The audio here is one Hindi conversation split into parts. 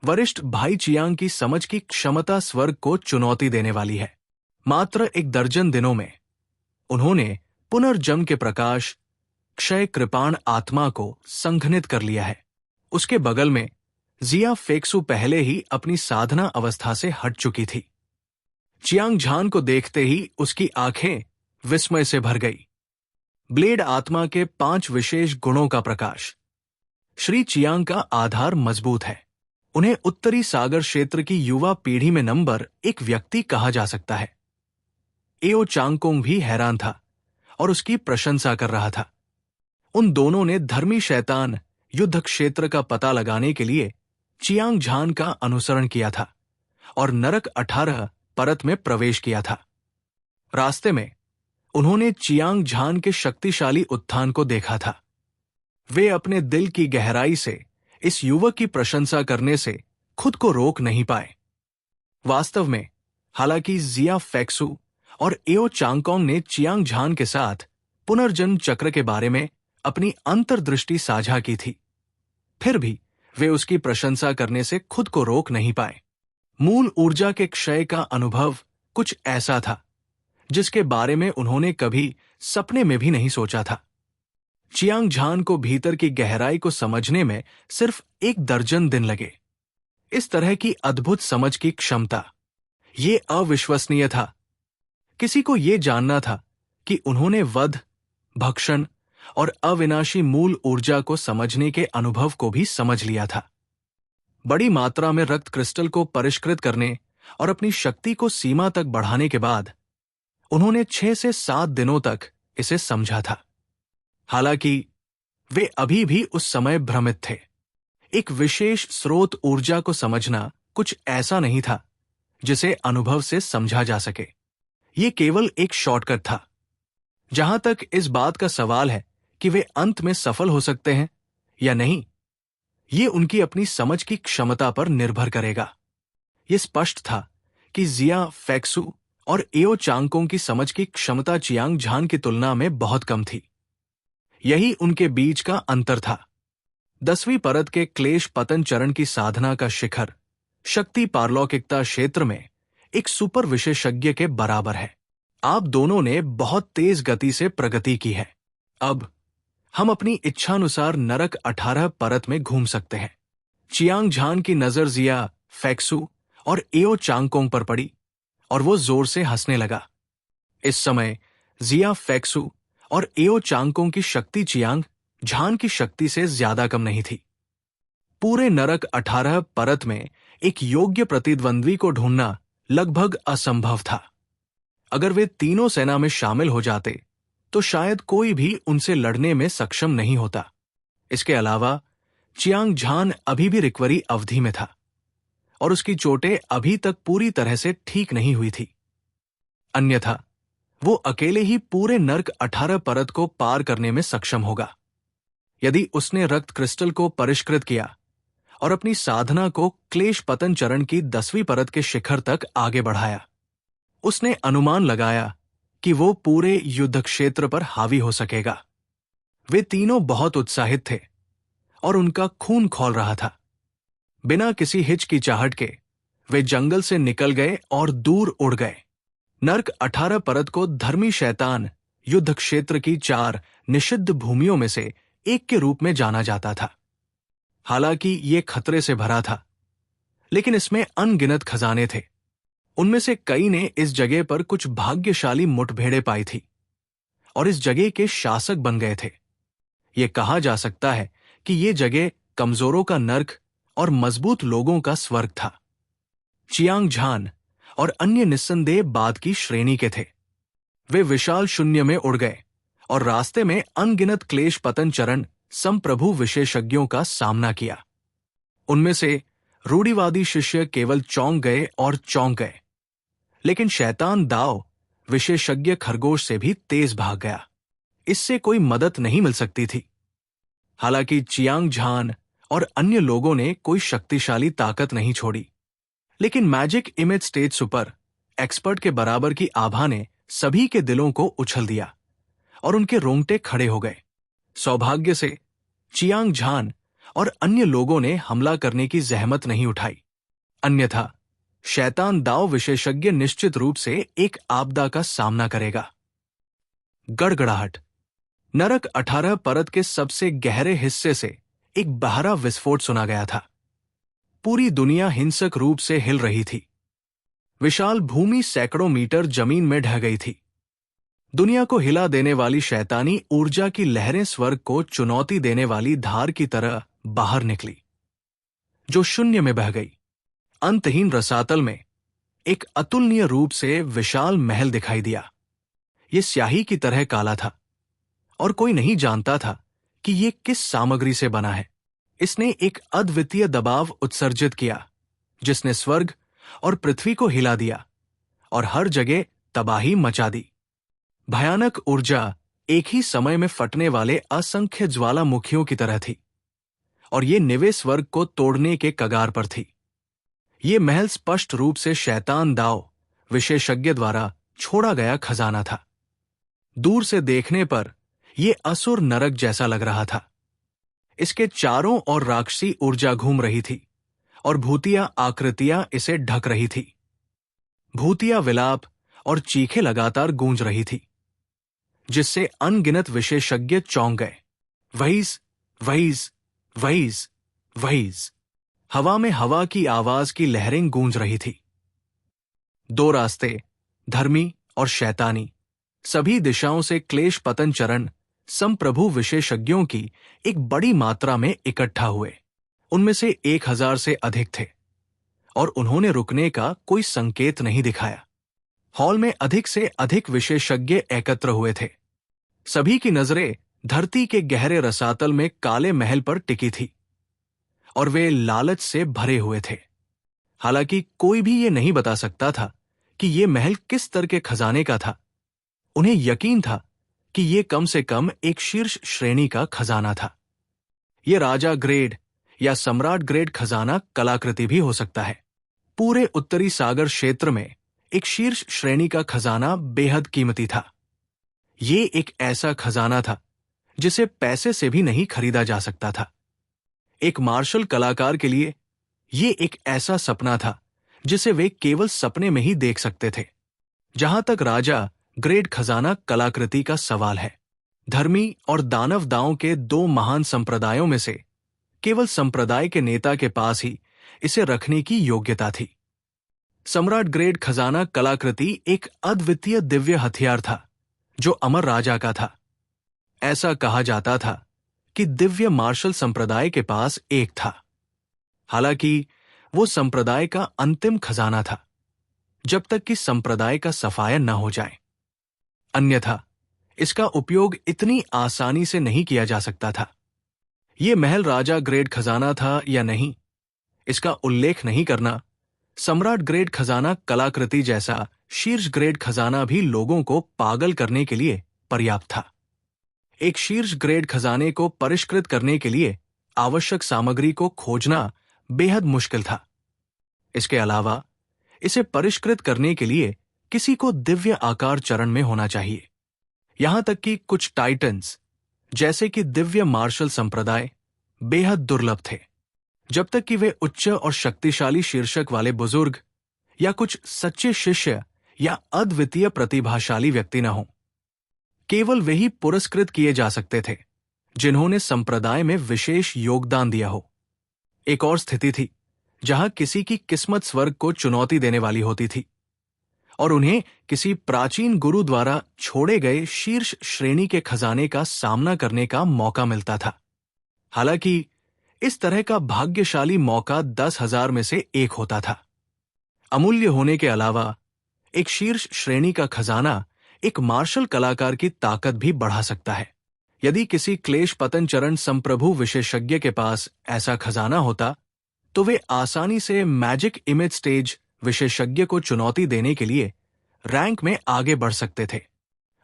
वरिष्ठ भाई चियांग की समझ की क्षमता स्वर्ग को चुनौती देने वाली है। मात्र 1 दर्जन दिनों में उन्होंने पुनर्जन्म के प्रकाश क्षय कृपाण आत्मा को संघनित कर लिया है। उसके बगल में जिया फेक्सु पहले ही अपनी साधना अवस्था से हट चुकी थी। चियांग झान को देखते ही उसकी आंखें विस्मय से भर गई। ब्लेड आत्मा के 5 विशेष गुणों का प्रकाश। श्री चियांग का आधार मजबूत है। उन्हें उत्तरी सागर क्षेत्र की युवा पीढ़ी में नंबर 1 व्यक्ति कहा जा सकता है। एओ चांगकोंग भी हैरान था और उसकी प्रशंसा कर रहा था। उन दोनों ने धर्मी शैतान युद्ध क्षेत्र का पता लगाने के लिए चियांग झान का अनुसरण किया था और नरक 18 परत में प्रवेश किया था। रास्ते में उन्होंने चियांग झान के शक्तिशाली उत्थान को देखा था। वे अपने दिल की गहराई से इस युवक की प्रशंसा करने से खुद को रोक नहीं पाए। वास्तव में हालांकि जिया फेक्सु और एओ चांगकोंग ने चियांग झान के साथ पुनर्जन्म चक्र के बारे में अपनी अंतर्दृष्टि साझा की थी, फिर भी वे उसकी प्रशंसा करने से खुद को रोक नहीं पाए। मूल ऊर्जा के क्षय का अनुभव कुछ ऐसा था जिसके बारे में उन्होंने कभी सपने में भी नहीं सोचा था। चियांग झान को भीतर की गहराई को समझने में सिर्फ 1 दर्जन दिन लगे। इस तरह की अद्भुत समझ की क्षमता, ये अविश्वसनीय था। किसी को ये जानना था कि उन्होंने वध, भक्षण और अविनाशी मूल ऊर्जा को समझने के अनुभव को भी समझ लिया था। बड़ी मात्रा में रक्त क्रिस्टल को परिष्कृत करने और अपनी शक्ति को सीमा तक बढ़ाने के बाद उन्होंने 6 से 7 दिनों तक इसे समझा था। हालांकि वे अभी भी उस समय भ्रमित थे। एक विशेष स्रोत ऊर्जा को समझना कुछ ऐसा नहीं था जिसे अनुभव से समझा जा सके। ये केवल एक शॉर्टकट था। जहां तक इस बात का सवाल है कि वे अंत में सफल हो सकते हैं या नहीं, ये उनकी अपनी समझ की क्षमता पर निर्भर करेगा। ये स्पष्ट था कि जिया फेक्सु और एओ चांगकोंग की समझ की क्षमता चियांग झान की तुलना में बहुत कम थी। यही उनके बीच का अंतर था। 10वीं परत के क्लेश पतन चरण की साधना का शिखर शक्ति पारलौकिकता क्षेत्र में एक सुपर विशेषज्ञ के बराबर है। आप दोनों ने बहुत तेज गति से प्रगति की है। अब हम अपनी इच्छानुसार नरक 18 परत में घूम सकते हैं। चियांग झान की नजर जिया फेक्सु और एओ चांगकोंग पर पड़ी और वो जोर से हंसने लगा। इस समय जिया फेक्सु और एओ चांगकोंग की शक्ति चियांग झान की शक्ति से ज्यादा कम नहीं थी। पूरे नरक 18 परत में एक योग्य प्रतिद्वंद्वी को ढूंढना लगभग असंभव था। अगर वे तीनों सेना में शामिल हो जाते तो शायद कोई भी उनसे लड़ने में सक्षम नहीं होता। इसके अलावा चियांग झान अभी भी रिकवरी अवधि में था और उसकी चोटें अभी तक पूरी तरह से ठीक नहीं हुई थी। अन्यथा वो अकेले ही पूरे नरक 18 परत को पार करने में सक्षम होगा। यदि उसने रक्त क्रिस्टल को परिष्कृत किया और अपनी साधना को क्लेश पतन चरण की 10वीं परत के शिखर तक आगे बढ़ाया, उसने अनुमान लगाया कि वो पूरे युद्ध क्षेत्र पर हावी हो सकेगा। वे तीनों बहुत उत्साहित थे और उनका खून खौल रहा था। बिना किसी हिचकिचाहट के वे जंगल से निकल गए और दूर उड़ गए। नरक 18 परत को धर्मी शैतान युद्ध क्षेत्र की 4 निषिद्ध भूमियों में से एक के रूप में जाना जाता था। हालांकि ये खतरे से भरा था, लेकिन इसमें अनगिनत खजाने थे। उनमें से कई ने इस जगह पर कुछ भाग्यशाली मुठभेड़ें पाई थी और इस जगह के शासक बन गए थे। ये कहा जा सकता है कि ये जगह कमजोरों का नर्क और मजबूत लोगों का स्वर्ग था। चियांग झान और अन्य निस्संदेह बाद की श्रेणी के थे। वे विशाल शून्य में उड़ गए और रास्ते में अनगिनत क्लेश पतन चरण संप्रभु विशेषज्ञों का सामना किया। उनमें से रूढ़िवादी शिष्य केवल चौंक गए और चौंक गए, लेकिन शैतान दाव विशेषज्ञ खरगोश से भी तेज भाग गया। इससे कोई मदद नहीं मिल सकती थी। हालांकि चियांग झान और अन्य लोगों ने कोई शक्तिशाली ताकत नहीं छोड़ी, लेकिन magic image stage super expert के बराबर की आभा ने सभी के दिलों को उछल दिया और उनके रोंगटे खड़े हो गए। सौभाग्य से चियांग झान और अन्य लोगों ने हमला करने की जहमत नहीं उठाई। अन्यथा शैतान दाव विशेषज्ञ निश्चित रूप से एक आपदा का सामना करेगा। गड़गड़ाहट। नरक 18 परत के सबसे गहरे हिस्से से एक बहरा विस्फोट सुना गया था। पूरी दुनिया हिंसक रूप से हिल रही थी। विशाल भूमि सैकड़ों मीटर जमीन में ढह गई थी। दुनिया को हिला देने वाली शैतानी ऊर्जा की लहरें स्वर्ग को चुनौती देने वाली धार की तरह बाहर निकली, जो शून्य में बह गई। अंतहीन रसातल में एक अतुलनीय रूप से विशाल महल दिखाई दिया। यह स्याही की तरह काला था और कोई नहीं जानता था कि यह किस सामग्री से बना है। इसने एक अद्वितीय दबाव उत्सर्जित किया जिसने स्वर्ग और पृथ्वी को हिला दिया और हर जगह तबाही मचा दी। भयानक ऊर्जा एक ही समय में फटने वाले असंख्य ज्वालामुखियों की तरह थी और ये निवे स्वर्ग को तोड़ने के कगार पर थी। ये महल स्पष्ट रूप से शैतान दाव विशेषज्ञ द्वारा छोड़ा गया खजाना था। दूर से देखने पर यह असुर नरक जैसा लग रहा था। इसके चारों ओर राक्षसी ऊर्जा घूम रही थी और भूतिया आकृतियां इसे ढक रही थी। भूतिया विलाप और चीखें लगातार गूंज रही थी, जिससे अनगिनत विशेषज्ञ चौंक गए। वहीज, वहीज, वहीज, वहीज। हवा में हवा की आवाज की लहरें गूंज रही थी। दो रास्ते, धर्मी और शैतानी, सभी दिशाओं से क्लेश पतन चरण संप्रभु विशेषज्ञों की एक बड़ी मात्रा में इकट्ठा हुए। उनमें से 1000 से अधिक थे और उन्होंने रुकने का कोई संकेत नहीं दिखाया। हॉल में अधिक से अधिक विशेषज्ञ एकत्र हुए थे। सभी की नजरें धरती के गहरे रसातल में काले महल पर टिकी थी और वे लालच से भरे हुए थे। हालांकि कोई भी ये नहीं बता सकता था कि ये महल किस तरह के खजाने का था। उन्हें यकीन था कि ये कम से कम एक शीर्ष श्रेणी का खजाना था। ये राजा ग्रेड या सम्राट ग्रेड खजाना कलाकृति भी हो सकता है। पूरे उत्तरी सागर क्षेत्र में एक शीर्ष श्रेणी का खजाना बेहद कीमती था। ये एक ऐसा खजाना था जिसे पैसे से भी नहीं खरीदा जा सकता था। एक मार्शल कलाकार के लिए ये एक ऐसा सपना था जिसे वे केवल सपने में ही देख सकते थे। जहां तक राजा ग्रेड खजाना कलाकृति का सवाल है, धर्मी और दानव दाओं के दो महान संप्रदायों में से केवल संप्रदाय के नेता के पास ही इसे रखने की योग्यता थी। सम्राट ग्रेड खजाना कलाकृति एक अद्वितीय दिव्य हथियार था जो अमर राजा का था। ऐसा कहा जाता था कि दिव्य मार्शल संप्रदाय के पास एक था। हालांकि वो संप्रदाय का अंतिम खजाना था जब तक कि संप्रदाय का सफाया न हो जाए। अन्यथा इसका उपयोग इतनी आसानी से नहीं किया जा सकता था। ये महल राजा ग्रेड खजाना था या नहीं, इसका उल्लेख नहीं करना सम्राट ग्रेड खजाना कलाकृति जैसा शीर्ष ग्रेड खजाना भी लोगों को पागल करने के लिए पर्याप्त था। एक शीर्ष ग्रेड खजाने को परिष्कृत करने के लिए आवश्यक सामग्री को खोजना बेहद मुश्किल था। इसके अलावा इसे परिष्कृत करने के लिए किसी को दिव्य आकार चरण में होना चाहिए। यहां तक कि कुछ टाइटन्स जैसे कि दिव्य मार्शल संप्रदाय बेहद दुर्लभ थे, जब तक कि वे उच्च और शक्तिशाली शीर्षक वाले बुजुर्ग या कुछ सच्चे शिष्य या अद्वितीय प्रतिभाशाली व्यक्ति न हों। केवल वे ही पुरस्कृत किए जा सकते थे जिन्होंने संप्रदाय में विशेष योगदान दिया हो। एक और स्थिति थी जहां किसी की किस्मत स्वर्ग को चुनौती देने वाली होती थी और उन्हें किसी प्राचीन गुरु द्वारा छोड़े गए शीर्ष श्रेणी के खजाने का सामना करने का मौका मिलता था। हालांकि इस तरह का भाग्यशाली मौका 10,000 में से एक होता था। अमूल्य होने के अलावा एक शीर्ष श्रेणी का खजाना एक मार्शल कलाकार की ताकत भी बढ़ा सकता है। यदि किसी क्लेश पतन चरण संप्रभु विशेषज्ञ के पास ऐसा खजाना होता तो वे आसानी से मैजिक इमेज स्टेज विशेषज्ञ को चुनौती देने के लिए रैंक में आगे बढ़ सकते थे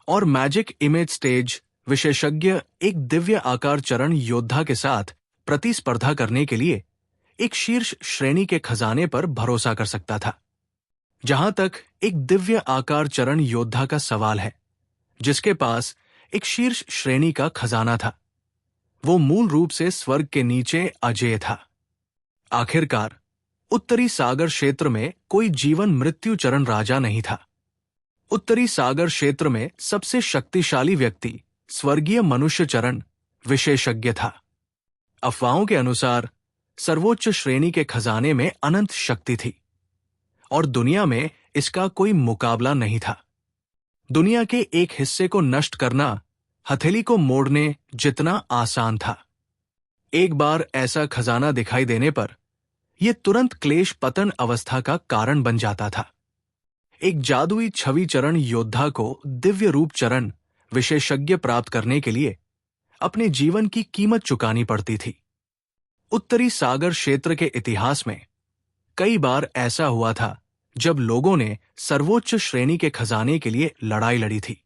और मैजिक इमेज स्टेज विशेषज्ञ एक दिव्य आकार चरण योद्धा के साथ प्रतिस्पर्धा करने के लिए एक शीर्ष श्रेणी के खजाने पर भरोसा कर सकता था। जहां तक एक दिव्य आकार चरण योद्धा का सवाल है जिसके पास एक शीर्ष श्रेणी का खजाना था, वो मूल रूप से स्वर्ग के नीचे अजेय था। आखिरकार उत्तरी सागर क्षेत्र में कोई जीवन मृत्यु चरण राजा नहीं था। उत्तरी सागर क्षेत्र में सबसे शक्तिशाली व्यक्ति स्वर्गीय मनुष्य चरण विशेषज्ञ था। अफवाहों के अनुसार सर्वोच्च श्रेणी के खजाने में अनंत शक्ति थी और दुनिया में इसका कोई मुकाबला नहीं था। दुनिया के एक हिस्से को नष्ट करना हथेली को मोड़ने जितना आसान था। एक बार ऐसा खजाना दिखाई देने पर यह तुरंत क्लेश पतन अवस्था का कारण बन जाता था। एक जादुई छवि चरण योद्धा को दिव्य रूप चरण विशेषज्ञ प्राप्त करने के लिए अपने जीवन की कीमत चुकानी पड़ती थी। उत्तरी सागर क्षेत्र के इतिहास में कई बार ऐसा हुआ था जब लोगों ने सर्वोच्च श्रेणी के खजाने के लिए लड़ाई लड़ी थी।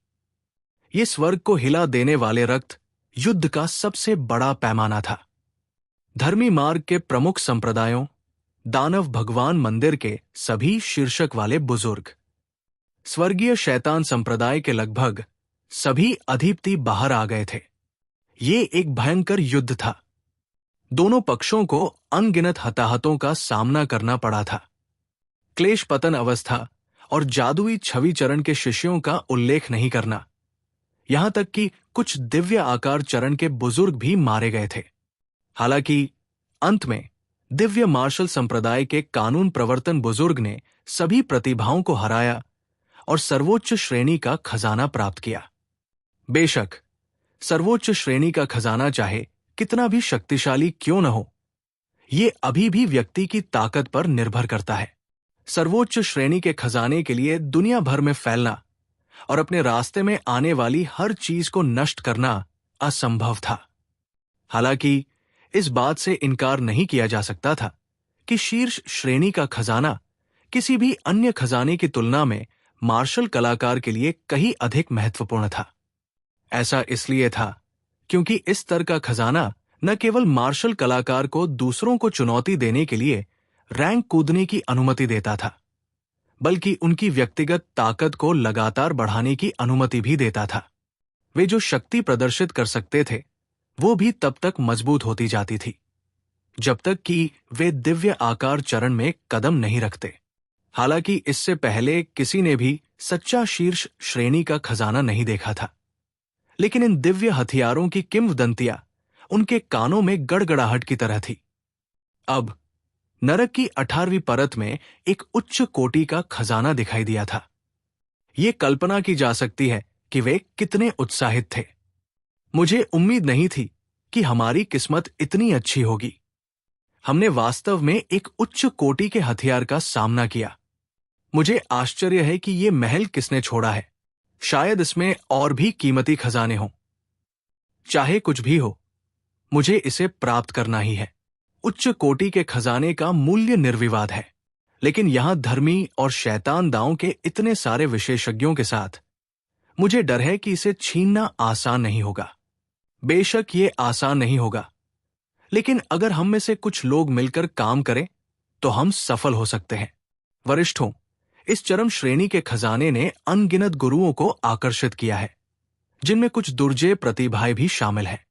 ये स्वर्ग को हिला देने वाले रक्त युद्ध का सबसे बड़ा पैमाना था। धर्मी मार्ग के प्रमुख संप्रदायों, दानव भगवान मंदिर के सभी शीर्षक वाले बुजुर्ग, स्वर्गीय शैतान संप्रदाय के लगभग सभी अधिपति बाहर आ गए थे। ये एक भयंकर युद्ध था। दोनों पक्षों को अनगिनत हताहतों का सामना करना पड़ा था। क्लेश पतन अवस्था और जादुई छवि चरण के शिष्यों का उल्लेख नहीं करना, यहां तक कि कुछ दिव्य आकार चरण के बुजुर्ग भी मारे गए थे। हालांकि अंत में दिव्य मार्शल संप्रदाय के कानून प्रवर्तन बुजुर्ग ने सभी प्रतिभाओं को हराया और सर्वोच्च श्रेणी का खजाना प्राप्त किया। बेशक सर्वोच्च श्रेणी का खजाना चाहे कितना भी शक्तिशाली क्यों न हो, ये अभी भी व्यक्ति की ताकत पर निर्भर करता है। सर्वोच्च श्रेणी के खजाने के लिए दुनिया भर में फैलना और अपने रास्ते में आने वाली हर चीज को नष्ट करना असंभव था। हालांकि इस बात से इनकार नहीं किया जा सकता था कि शीर्ष श्रेणी का खजाना किसी भी अन्य खजाने की तुलना में मार्शल कलाकार के लिए कहीं अधिक महत्वपूर्ण था। ऐसा इसलिए था क्योंकि इस स्तर का खजाना न केवल मार्शल कलाकार को दूसरों को चुनौती देने के लिए रैंक कूदने की अनुमति देता था, बल्कि उनकी व्यक्तिगत ताकत को लगातार बढ़ाने की अनुमति भी देता था। वे जो शक्ति प्रदर्शित कर सकते थे वो भी तब तक मजबूत होती जाती थी जब तक कि वे दिव्य आकार चरण में कदम नहीं रखते। हालांकि इससे पहले किसी ने भी सच्चा शीर्ष श्रेणी का खजाना नहीं देखा था, लेकिन इन दिव्य हथियारों की किंवदंतियां उनके कानों में गड़गड़ाहट की तरह थी। अब नरक की 18वीं परत में एक उच्च कोटि का खजाना दिखाई दिया था। ये कल्पना की जा सकती है कि वे कितने उत्साहित थे। मुझे उम्मीद नहीं थी कि हमारी किस्मत इतनी अच्छी होगी। हमने वास्तव में एक उच्च कोटि के हथियार का सामना किया। मुझे आश्चर्य है कि ये महल किसने छोड़ा है। शायद इसमें और भी कीमती खजाने हों। चाहे कुछ भी हो, मुझे इसे प्राप्त करना ही है। उच्च कोटि के खजाने का मूल्य निर्विवाद है, लेकिन यहां धर्मी और शैतान दांव के इतने सारे विशेषज्ञों के साथ मुझे डर है कि इसे छीनना आसान नहीं होगा। बेशक ये आसान नहीं होगा, लेकिन अगर हम में से कुछ लोग मिलकर काम करें तो हम सफल हो सकते हैं। वरिष्ठों, इस चरम श्रेणी के खजाने ने अनगिनत गुरुओं को आकर्षित किया है, जिनमें कुछ दुर्जेय प्रतिभाएं भी शामिल हैं।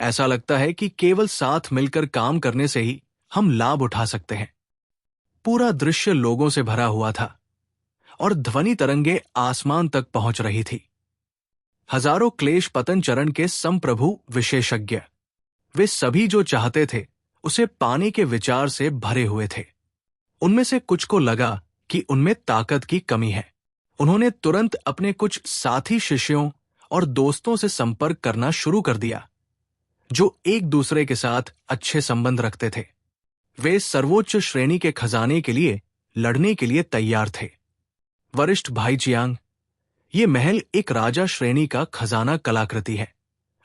ऐसा लगता है कि केवल साथ मिलकर काम करने से ही हम लाभ उठा सकते हैं। पूरा दृश्य लोगों से भरा हुआ था और ध्वनि तरंगे आसमान तक पहुंच रही थी। हजारों क्लेश पतन चरण के संप्रभु विशेषज्ञ, वे सभी जो चाहते थे उसे पाने के विचार से भरे हुए थे। उनमें से कुछ को लगा कि उनमें ताकत की कमी है। उन्होंने तुरंत अपने कुछ साथी शिष्यों और दोस्तों से संपर्क करना शुरू कर दिया जो एक दूसरे के साथ अच्छे संबंध रखते थे। वे सर्वोच्च श्रेणी के खजाने के लिए लड़ने के लिए तैयार थे। वरिष्ठ भाई चियांग, ये महल एक राजा श्रेणी का खजाना कलाकृति है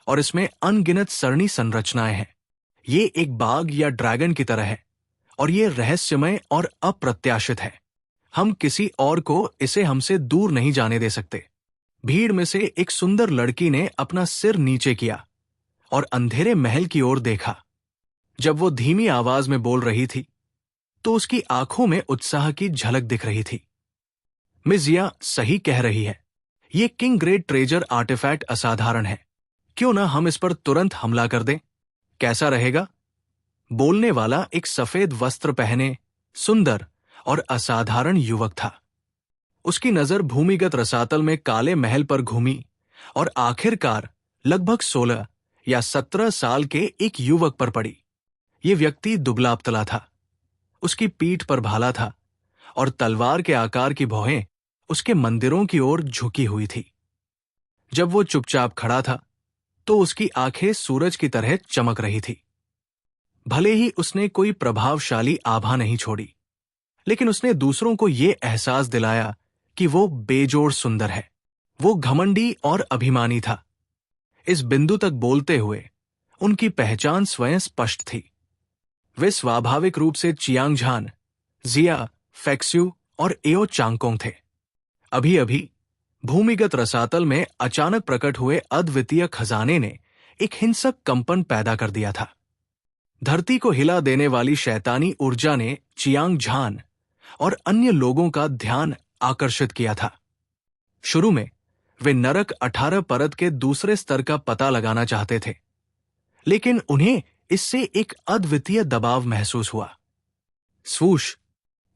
और इसमें अनगिनत सरणी संरचनाएं हैं। ये एक बाघ या ड्रैगन की तरह है और ये रहस्यमय और अप्रत्याशित है। हम किसी और को इसे हमसे दूर नहीं जाने दे सकते। भीड़ में से एक सुंदर लड़की ने अपना सिर नीचे किया और अंधेरे महल की ओर देखा। जब वो धीमी आवाज में बोल रही थी तो उसकी आंखों में उत्साह की झलक दिख रही थी। मिस जिया सही कह रही है, ये किंग ग्रेड ट्रेजर आर्टिफैक्ट असाधारण है। क्यों ना हम इस पर तुरंत हमला कर दें? कैसा रहेगा? बोलने वाला एक सफेद वस्त्र पहने सुंदर और असाधारण युवक था। उसकी नजर भूमिगत रसातल में काले महल पर घूमी और आखिरकार लगभग 16 या 17 साल के एक युवक पर पड़ी। ये व्यक्ति दुबला पतला था, उसकी पीठ पर भाला था और तलवार के आकार की भौहें उसके मंदिरों की ओर झुकी हुई थी। जब वो चुपचाप खड़ा था तो उसकी आंखें सूरज की तरह चमक रही थी। भले ही उसने कोई प्रभावशाली आभा नहीं छोड़ी, लेकिन उसने दूसरों को ये एहसास दिलाया कि वो बेजोड़ सुंदर है। वो घमंडी और अभिमानी था। इस बिंदु तक बोलते हुए उनकी पहचान स्वयं स्पष्ट थी। वे स्वाभाविक रूप से चियांग झान, जिया, फेक्स्यू और एओ चांगकोंग थे। अभी अभी भूमिगत रसातल में अचानक प्रकट हुए अद्वितीय खजाने ने एक हिंसक कंपन पैदा कर दिया था। धरती को हिला देने वाली शैतानी ऊर्जा ने चियांग झान और अन्य लोगों का ध्यान आकर्षित किया था। शुरू में वे नरक 18 परत के दूसरे स्तर का पता लगाना चाहते थे, लेकिन उन्हें इससे एक अद्वितीय दबाव महसूस हुआ। स्वूश!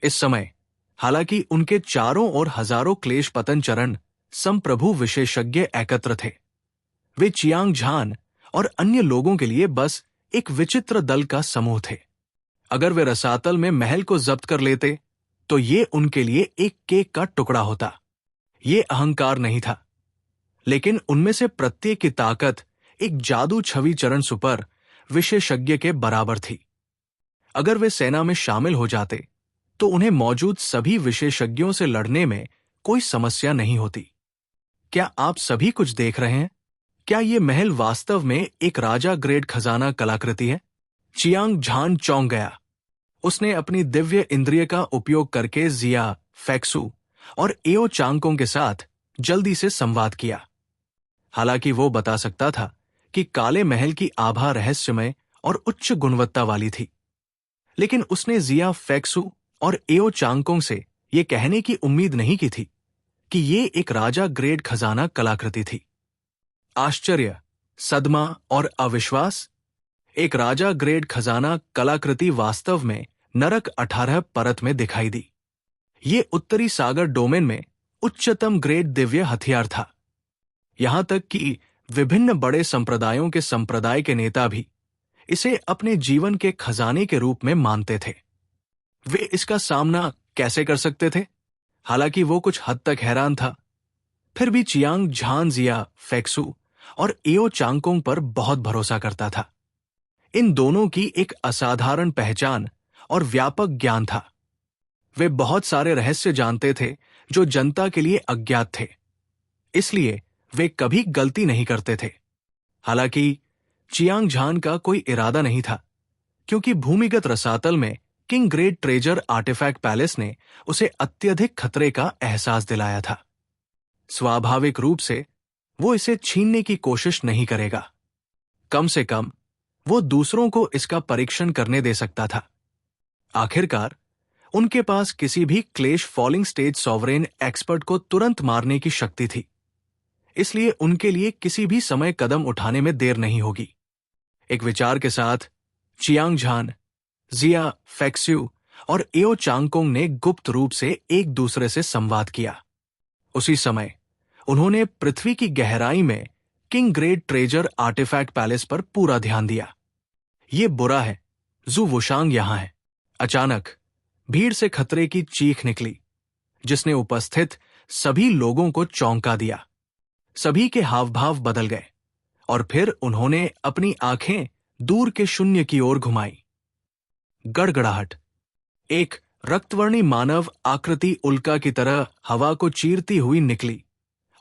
इस समय हालांकि उनके चारों ओर हजारों क्लेश पतन चरण संप्रभु विशेषज्ञ एकत्र थे। वे चियांग झान और अन्य लोगों के लिए बस एक विचित्र दल का समूह थे। अगर वे रसातल में महल को जब्त कर लेते तो ये उनके लिए एक केक का टुकड़ा होता। ये अहंकार नहीं था, लेकिन उनमें से प्रत्येक की ताकत एक जादू छवि चरण सुपर विशेषज्ञ के बराबर थी। अगर वे सेना में शामिल हो जाते तो उन्हें मौजूद सभी विशेषज्ञों से लड़ने में कोई समस्या नहीं होती। क्या आप सभी कुछ देख रहे हैं? क्या ये महल वास्तव में एक राजा ग्रेड खजाना कलाकृति है? चियांग झान चौंक गया। उसने अपनी दिव्य इंद्रिय का उपयोग करके जिया, फेक्सू और एओ चांगकोंग के साथ जल्दी से संवाद किया। हालांकि वो बता सकता था कि काले महल की आभा रहस्यमय और उच्च गुणवत्ता वाली थी, लेकिन उसने जिया, फेक्सू और एओ चांगकोंग से ये कहने की उम्मीद नहीं की थी कि ये एक राजा ग्रेड खजाना कलाकृति थी। आश्चर्य, सदमा और अविश्वास। एक राजा ग्रेड खजाना कलाकृति वास्तव में नरक 18 परत में दिखाई दी। ये उत्तरी सागर डोमेन में उच्चतम ग्रेड दिव्य हथियार था। यहां तक कि विभिन्न बड़े संप्रदायों के संप्रदाय के नेता भी इसे अपने जीवन के खजाने के रूप में मानते थे। वे इसका सामना कैसे कर सकते थे? हालांकि वो कुछ हद तक हैरान था, फिर भी चियांग झान, जिया, फेक्सू और एओ चांगकोंग पर बहुत भरोसा करता था। इन दोनों की एक असाधारण पहचान और व्यापक ज्ञान था। वे बहुत सारे रहस्य जानते थे जो जनता के लिए अज्ञात थे, इसलिए वे कभी गलती नहीं करते थे। हालांकि चियांग झान का कोई इरादा नहीं था, क्योंकि भूमिगत रसातल में king grade treasure artifact palace ने उसे अत्यधिक खतरे का एहसास दिलाया था। स्वाभाविक रूप से वो इसे छीनने की कोशिश नहीं करेगा। कम से कम वो दूसरों को इसका परीक्षण करने दे सकता था। आखिरकार उनके पास किसी भी क्लेश फॉलिंग स्टेज सॉवरेन एक्सपर्ट को तुरंत मारने की शक्ति थी, इसलिए उनके लिए किसी भी समय कदम उठाने में देर नहीं होगी। एक विचार के साथ चियांग झान, जिया, फेक्स्यू और एओ चांगकोंग ने गुप्त रूप से एक दूसरे से संवाद किया। उसी समय उन्होंने पृथ्वी की गहराई में king grade treasure artifact palace पर पूरा ध्यान दिया। ये बुरा है, जू वुशांग यहां है। अचानक भीड़ से खतरे की चीख निकली, जिसने उपस्थित सभी लोगों को चौंका दिया। सभी के हाव भाव बदल गए और फिर उन्होंने अपनी आंखें दूर के शून्य की ओर घुमाई। गड़गड़ाहट। एक रक्तवर्णी मानव आकृति उल्का की तरह हवा को चीरती हुई निकली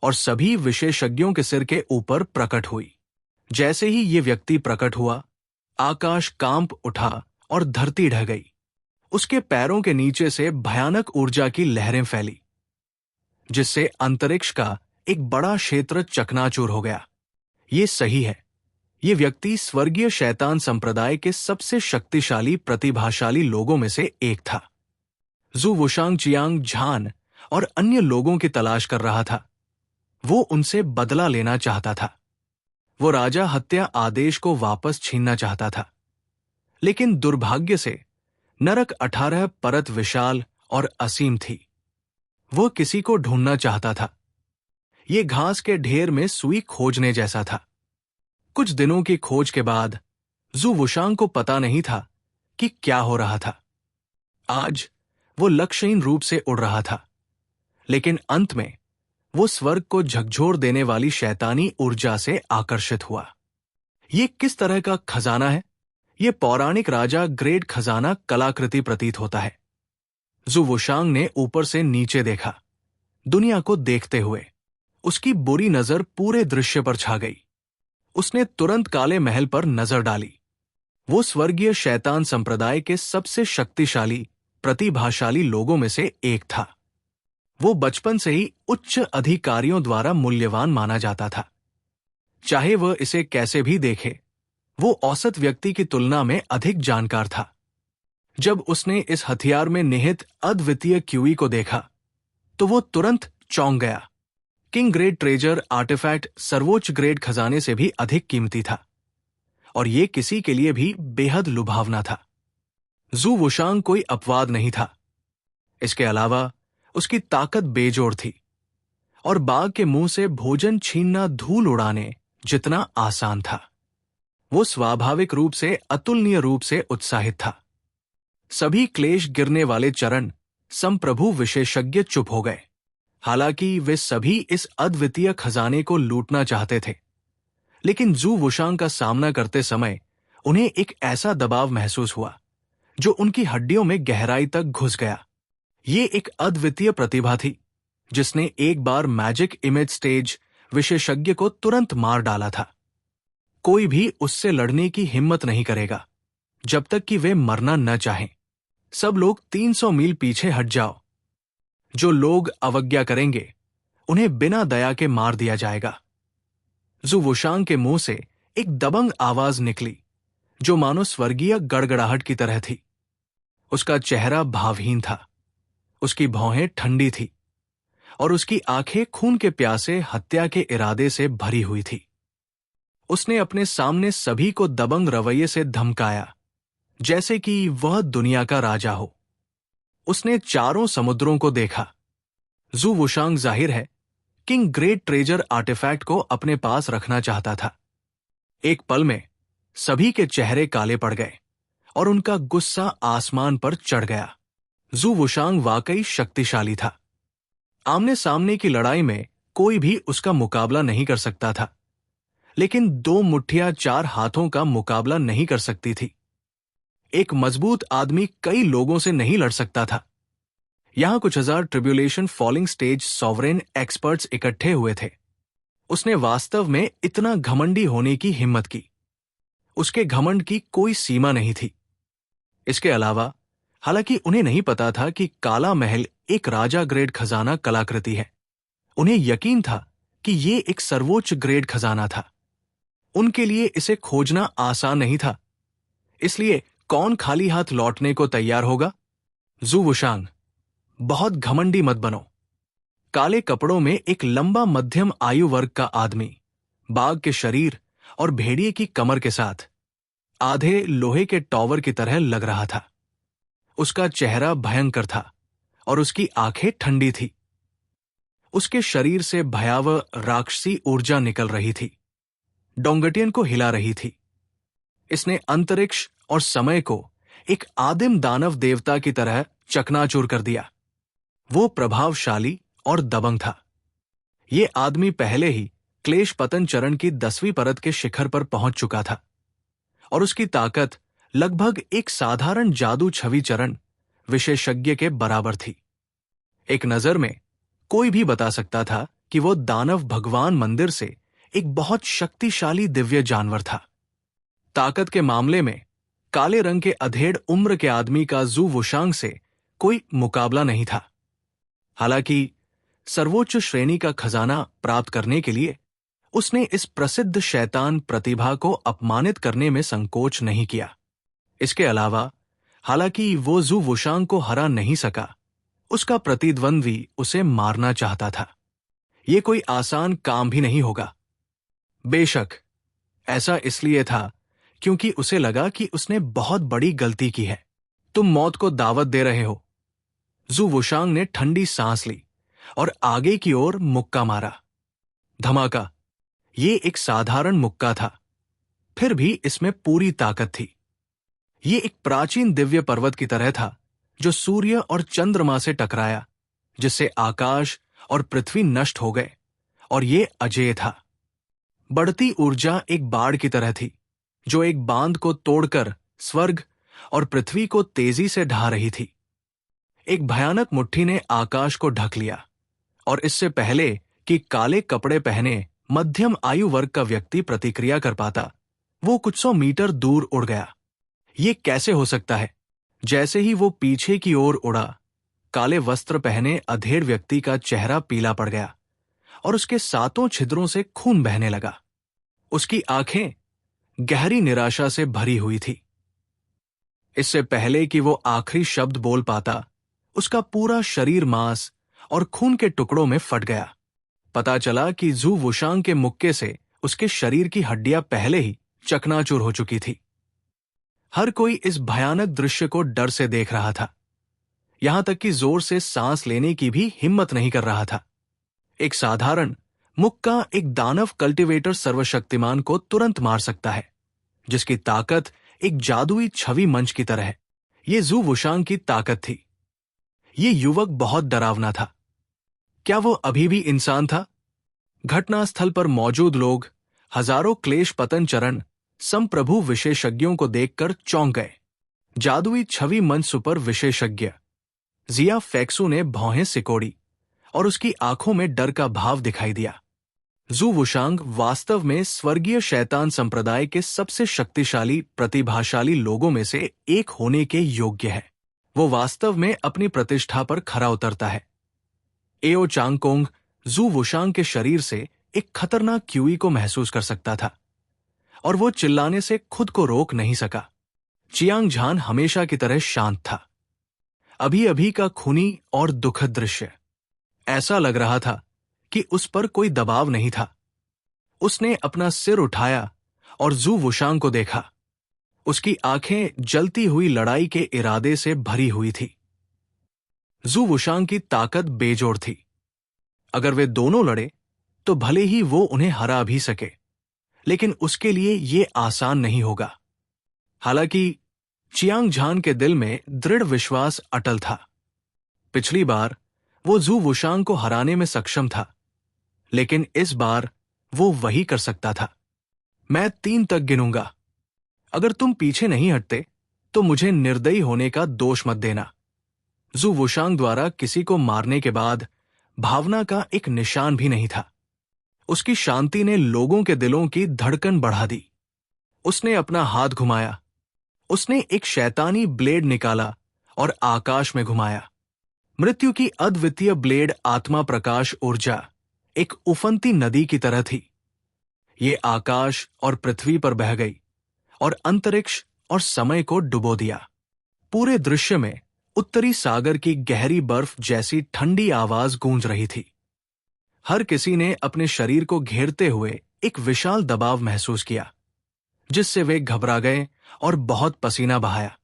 और सभी विशेषज्ञों के सिर के ऊपर प्रकट हुई। जैसे ही ये व्यक्ति प्रकट हुआ, आकाश कांप उठा और धरती ढह गई। उसके पैरों के नीचे से भयानक ऊर्जा की लहरें फैली, जिससे अंतरिक्ष का एक बड़ा क्षेत्र चकनाचूर हो गया। ये सही है, ये व्यक्ति स्वर्गीय शैतान संप्रदाय के सबसे शक्तिशाली प्रतिभाशाली लोगों में से एक था। जू वुशांग चियांग झान और अन्य लोगों की तलाश कर रहा था। वो उनसे बदला लेना चाहता था। वो राजा हत्या आदेश को वापस छीनना चाहता था, लेकिन दुर्भाग्य से नरक 18 परत विशाल और असीम थी। वो किसी को ढूंढना चाहता था। ये घास के ढेर में सुई खोजने जैसा था। कुछ दिनों की खोज के बाद जू वुशांग को पता नहीं था कि क्या हो रहा था। आज वो लक्ष्यहीन रूप से उड़ रहा था, लेकिन अंत में वो स्वर्ग को झकझोर देने वाली शैतानी ऊर्जा से आकर्षित हुआ। ये किस तरह का खजाना है? ये पौराणिक राजा ग्रेट खजाना कलाकृति प्रतीत होता है। जू वुशांग ने ऊपर से नीचे देखा, दुनिया को देखते हुए। उसकी बुरी नजर पूरे दृश्य पर छा गई। उसने तुरंत काले महल पर नजर डाली। वो स्वर्गीय शैतान संप्रदाय के सबसे शक्तिशाली, प्रतिभाशाली लोगों में से एक था। वो बचपन से ही उच्च अधिकारियों द्वारा मूल्यवान माना जाता था। चाहे वह इसे कैसे भी देखे, वो औसत व्यक्ति की तुलना में अधिक जानकार था। जब उसने इस हथियार में निहित अद्वितीय क्यूई को देखा, तो वो तुरंत चौंक गया। किंग ग्रेड ट्रेजर आर्टिफैक्ट सर्वोच्च ग्रेड खजाने से भी अधिक कीमती था, और ये किसी के लिए भी बेहद लुभावना था। जू वुशांग कोई अपवाद नहीं था। इसके अलावा उसकी ताकत बेजोड़ थी, और बाघ के मुंह से भोजन छीनना धूल उड़ाने जितना आसान था। वो स्वाभाविक रूप से अतुलनीय रूप से उत्साहित था। सभी क्लेश गिरने वाले चरण संप्रभु विशेषज्ञ चुप हो गए। हालांकि वे सभी इस अद्वितीय खजाने को लूटना चाहते थे, लेकिन जू वुशांग का सामना करते समय उन्हें एक ऐसा दबाव महसूस हुआ जो उनकी हड्डियों में गहराई तक घुस गया। ये एक अद्वितीय प्रतिभा थी, जिसने एक बार मैजिक इमेज स्टेज विशेषज्ञ को तुरंत मार डाला था। कोई भी उससे लड़ने की हिम्मत नहीं करेगा जब तक कि वे मरना न चाहें। सब लोग 300 मील पीछे हट जाओ। जो लोग अवज्ञा करेंगे, उन्हें बिना दया के मार दिया जाएगा। जू वुशांग के मुंह से एक दबंग आवाज निकली, जो मानो स्वर्गीय गड़गड़ाहट की तरह थी। उसका चेहरा भावहीन था, उसकी भौहें ठंडी थी, और उसकी आंखें खून के प्यासे हत्या के इरादे से भरी हुई थी। उसने अपने सामने सभी को दबंग रवैये से धमकाया, जैसे कि वह दुनिया का राजा हो। उसने चारों समुद्रों को देखा। जू वुशांग जाहिर है किंग ग्रेट ट्रेजर आर्टिफैक्ट को अपने पास रखना चाहता था। एक पल में सभी के चेहरे काले पड़ गए और उनका गुस्सा आसमान पर चढ़ गया। जू वुशांग वाकई शक्तिशाली था। आमने सामने की लड़ाई में कोई भी उसका मुकाबला नहीं कर सकता था, लेकिन 2 मुट्ठियां 4 हाथों का मुकाबला नहीं कर सकती थी। एक मजबूत आदमी कई लोगों से नहीं लड़ सकता था। यहां कुछ हजार tribulation falling stage sovereign experts इकट्ठे हुए थे। उसने वास्तव में इतना घमंडी होने की हिम्मत की। उसके घमंड की कोई सीमा नहीं थी। इसके अलावा, हालांकि उन्हें नहीं पता था कि काला महल एक राजा ग्रेड खजाना कलाकृति है, उन्हें यकीन था कि ये एक सर्वोच्च ग्रेड खजाना था। उनके लिए इसे खोजना आसान नहीं था, इसलिए कौन खाली हाथ लौटने को तैयार होगा? जू वुशांग, बहुत घमंडी मत बनो। काले कपड़ों में एक लंबा मध्यम आयु वर्ग का आदमी, बाघ के शरीर और भेड़िए की कमर के साथ, आधे लोहे के टॉवर की तरह लग रहा था। उसका चेहरा भयंकर था और उसकी आंखें ठंडी थी। उसके शरीर से भयावह राक्षसी ऊर्जा निकल रही थी, डोंगटियन को हिला रही थी। इसने अंतरिक्ष और समय को एक आदिम दानव देवता की तरह चकनाचूर कर दिया। वो प्रभावशाली और दबंग था। ये आदमी पहले ही क्लेश पतन चरण की 10वीं परत के शिखर पर पहुंच चुका था, और उसकी ताकत लगभग एक साधारण जादू छवि चरण विशेषज्ञ के बराबर थी। एक नजर में कोई भी बता सकता था कि वो दानव भगवान मंदिर से एक बहुत शक्तिशाली दिव्य जानवर था। ताकत के मामले में काले रंग के अधेड़ उम्र के आदमी का जू वुशांग से कोई मुकाबला नहीं था। हालांकि सर्वोच्च श्रेणी का खजाना प्राप्त करने के लिए उसने इस प्रसिद्ध शैतान प्रतिभा को अपमानित करने में संकोच नहीं किया। इसके अलावा, हालांकि वो जू वुशांग को हरा नहीं सका, उसका प्रतिद्वंद्वी उसे मारना चाहता था। ये कोई आसान काम भी नहीं होगा। बेशक ऐसा इसलिए था क्योंकि उसे लगा कि उसने बहुत बड़ी गलती की है। तुम मौत को दावत दे रहे हो। जू वुशांग ने ठंडी सांस ली और आगे की ओर मुक्का मारा। धमाका। ये एक साधारण मुक्का था, फिर भी इसमें पूरी ताकत थी। ये एक प्राचीन दिव्य पर्वत की तरह था जो सूर्य और चंद्रमा से टकराया, जिससे आकाश और पृथ्वी नष्ट हो गए, और ये अजेय था। बढ़ती ऊर्जा एक बाढ़ की तरह थी जो एक बांध को तोड़कर स्वर्ग और पृथ्वी को तेजी से ढा रही थी। एक भयानक मुट्ठी ने आकाश को ढक लिया, और इससे पहले कि काले कपड़े पहने मध्यम आयु वर्ग का व्यक्ति प्रतिक्रिया कर पाता, वो कुछ सौ मीटर दूर उड़ गया। ये कैसे हो सकता है? जैसे ही वो पीछे की ओर उड़ा, काले वस्त्र पहने अधेड़ व्यक्ति का चेहरा पीला पड़ गया और उसके सातों छिद्रों से खून बहने लगा। उसकी आंखें गहरी निराशा से भरी हुई थी। इससे पहले कि वो आखिरी शब्द बोल पाता, उसका पूरा शरीर मांस और खून के टुकड़ों में फट गया। पता चला कि जू वुशांग के मुक्के से उसके शरीर की हड्डियां पहले ही चकनाचूर हो चुकी थी। हर कोई इस भयानक दृश्य को डर से देख रहा था, यहां तक कि जोर से सांस लेने की भी हिम्मत नहीं कर रहा था। एक साधारण मुक्का एक दानव कल्टीवेटर सर्वशक्तिमान को तुरंत मार सकता है, जिसकी ताकत एक जादुई छवि मंच की तरह है। ये जू वुशांग की ताकत थी। ये युवक बहुत डरावना था। क्या वो अभी भी इंसान था? घटनास्थल पर मौजूद लोग, हजारों क्लेश पतन चरण संप्रभु विशेषज्ञों को देखकर चौंक गए। जादुई छवि मंच सुपर विशेषज्ञ जिया फैक्सू ने भौहें सिकोड़ी और उसकी आंखों में डर का भाव दिखाई दिया। जू वुशांग वास्तव में स्वर्गीय शैतान संप्रदाय के सबसे शक्तिशाली प्रतिभाशाली लोगों में से एक होने के योग्य है। वो वास्तव में अपनी प्रतिष्ठा पर खरा उतरता है। एओ चांगकोंग जू वुशांग के शरीर से एक खतरनाक क्यूई को महसूस कर सकता था, और वो चिल्लाने से खुद को रोक नहीं सका। चियांग झान हमेशा की तरह शांत था। अभी अभी का खूनी और दुखद दृश्य, ऐसा लग रहा था कि उस पर कोई दबाव नहीं था। उसने अपना सिर उठाया और जू वुशांग को देखा। उसकी आंखें जलती हुई लड़ाई के इरादे से भरी हुई थी। जू वुशांग की ताकत बेजोड़ थी। अगर वे दोनों लड़े तो भले ही वो उन्हें हरा भी सके, लेकिन उसके लिए ये आसान नहीं होगा। हालांकि चियांग झान के दिल में दृढ़ विश्वास अटल था। पिछली बार वो जू वुशांग को हराने में सक्षम था, लेकिन इस बार वो वही कर सकता था। मैं 3 तक गिनूंगा। अगर तुम पीछे नहीं हटते तो मुझे निर्दयी होने का दोष मत देना। जू वुशांग द्वारा किसी को मारने के बाद भावना का एक निशान भी नहीं था। उसकी शांति ने लोगों के दिलों की धड़कन बढ़ा दी। उसने अपना हाथ घुमाया। उसने एक शैतानी ब्लेड निकाला और आकाश में घुमाया। मृत्यु की अद्वितीय ब्लेड आत्मा प्रकाश ऊर्जा एक उफनती नदी की तरह थी। ये आकाश और पृथ्वी पर बह गई और अंतरिक्ष और समय को डुबो दिया। पूरे दृश्य में उत्तरी सागर की गहरी बर्फ जैसी ठंडी आवाज गूंज रही थी। हर किसी ने अपने शरीर को घेरते हुए एक विशाल दबाव महसूस किया, जिससे वे घबरा गए और बहुत पसीना बहाया।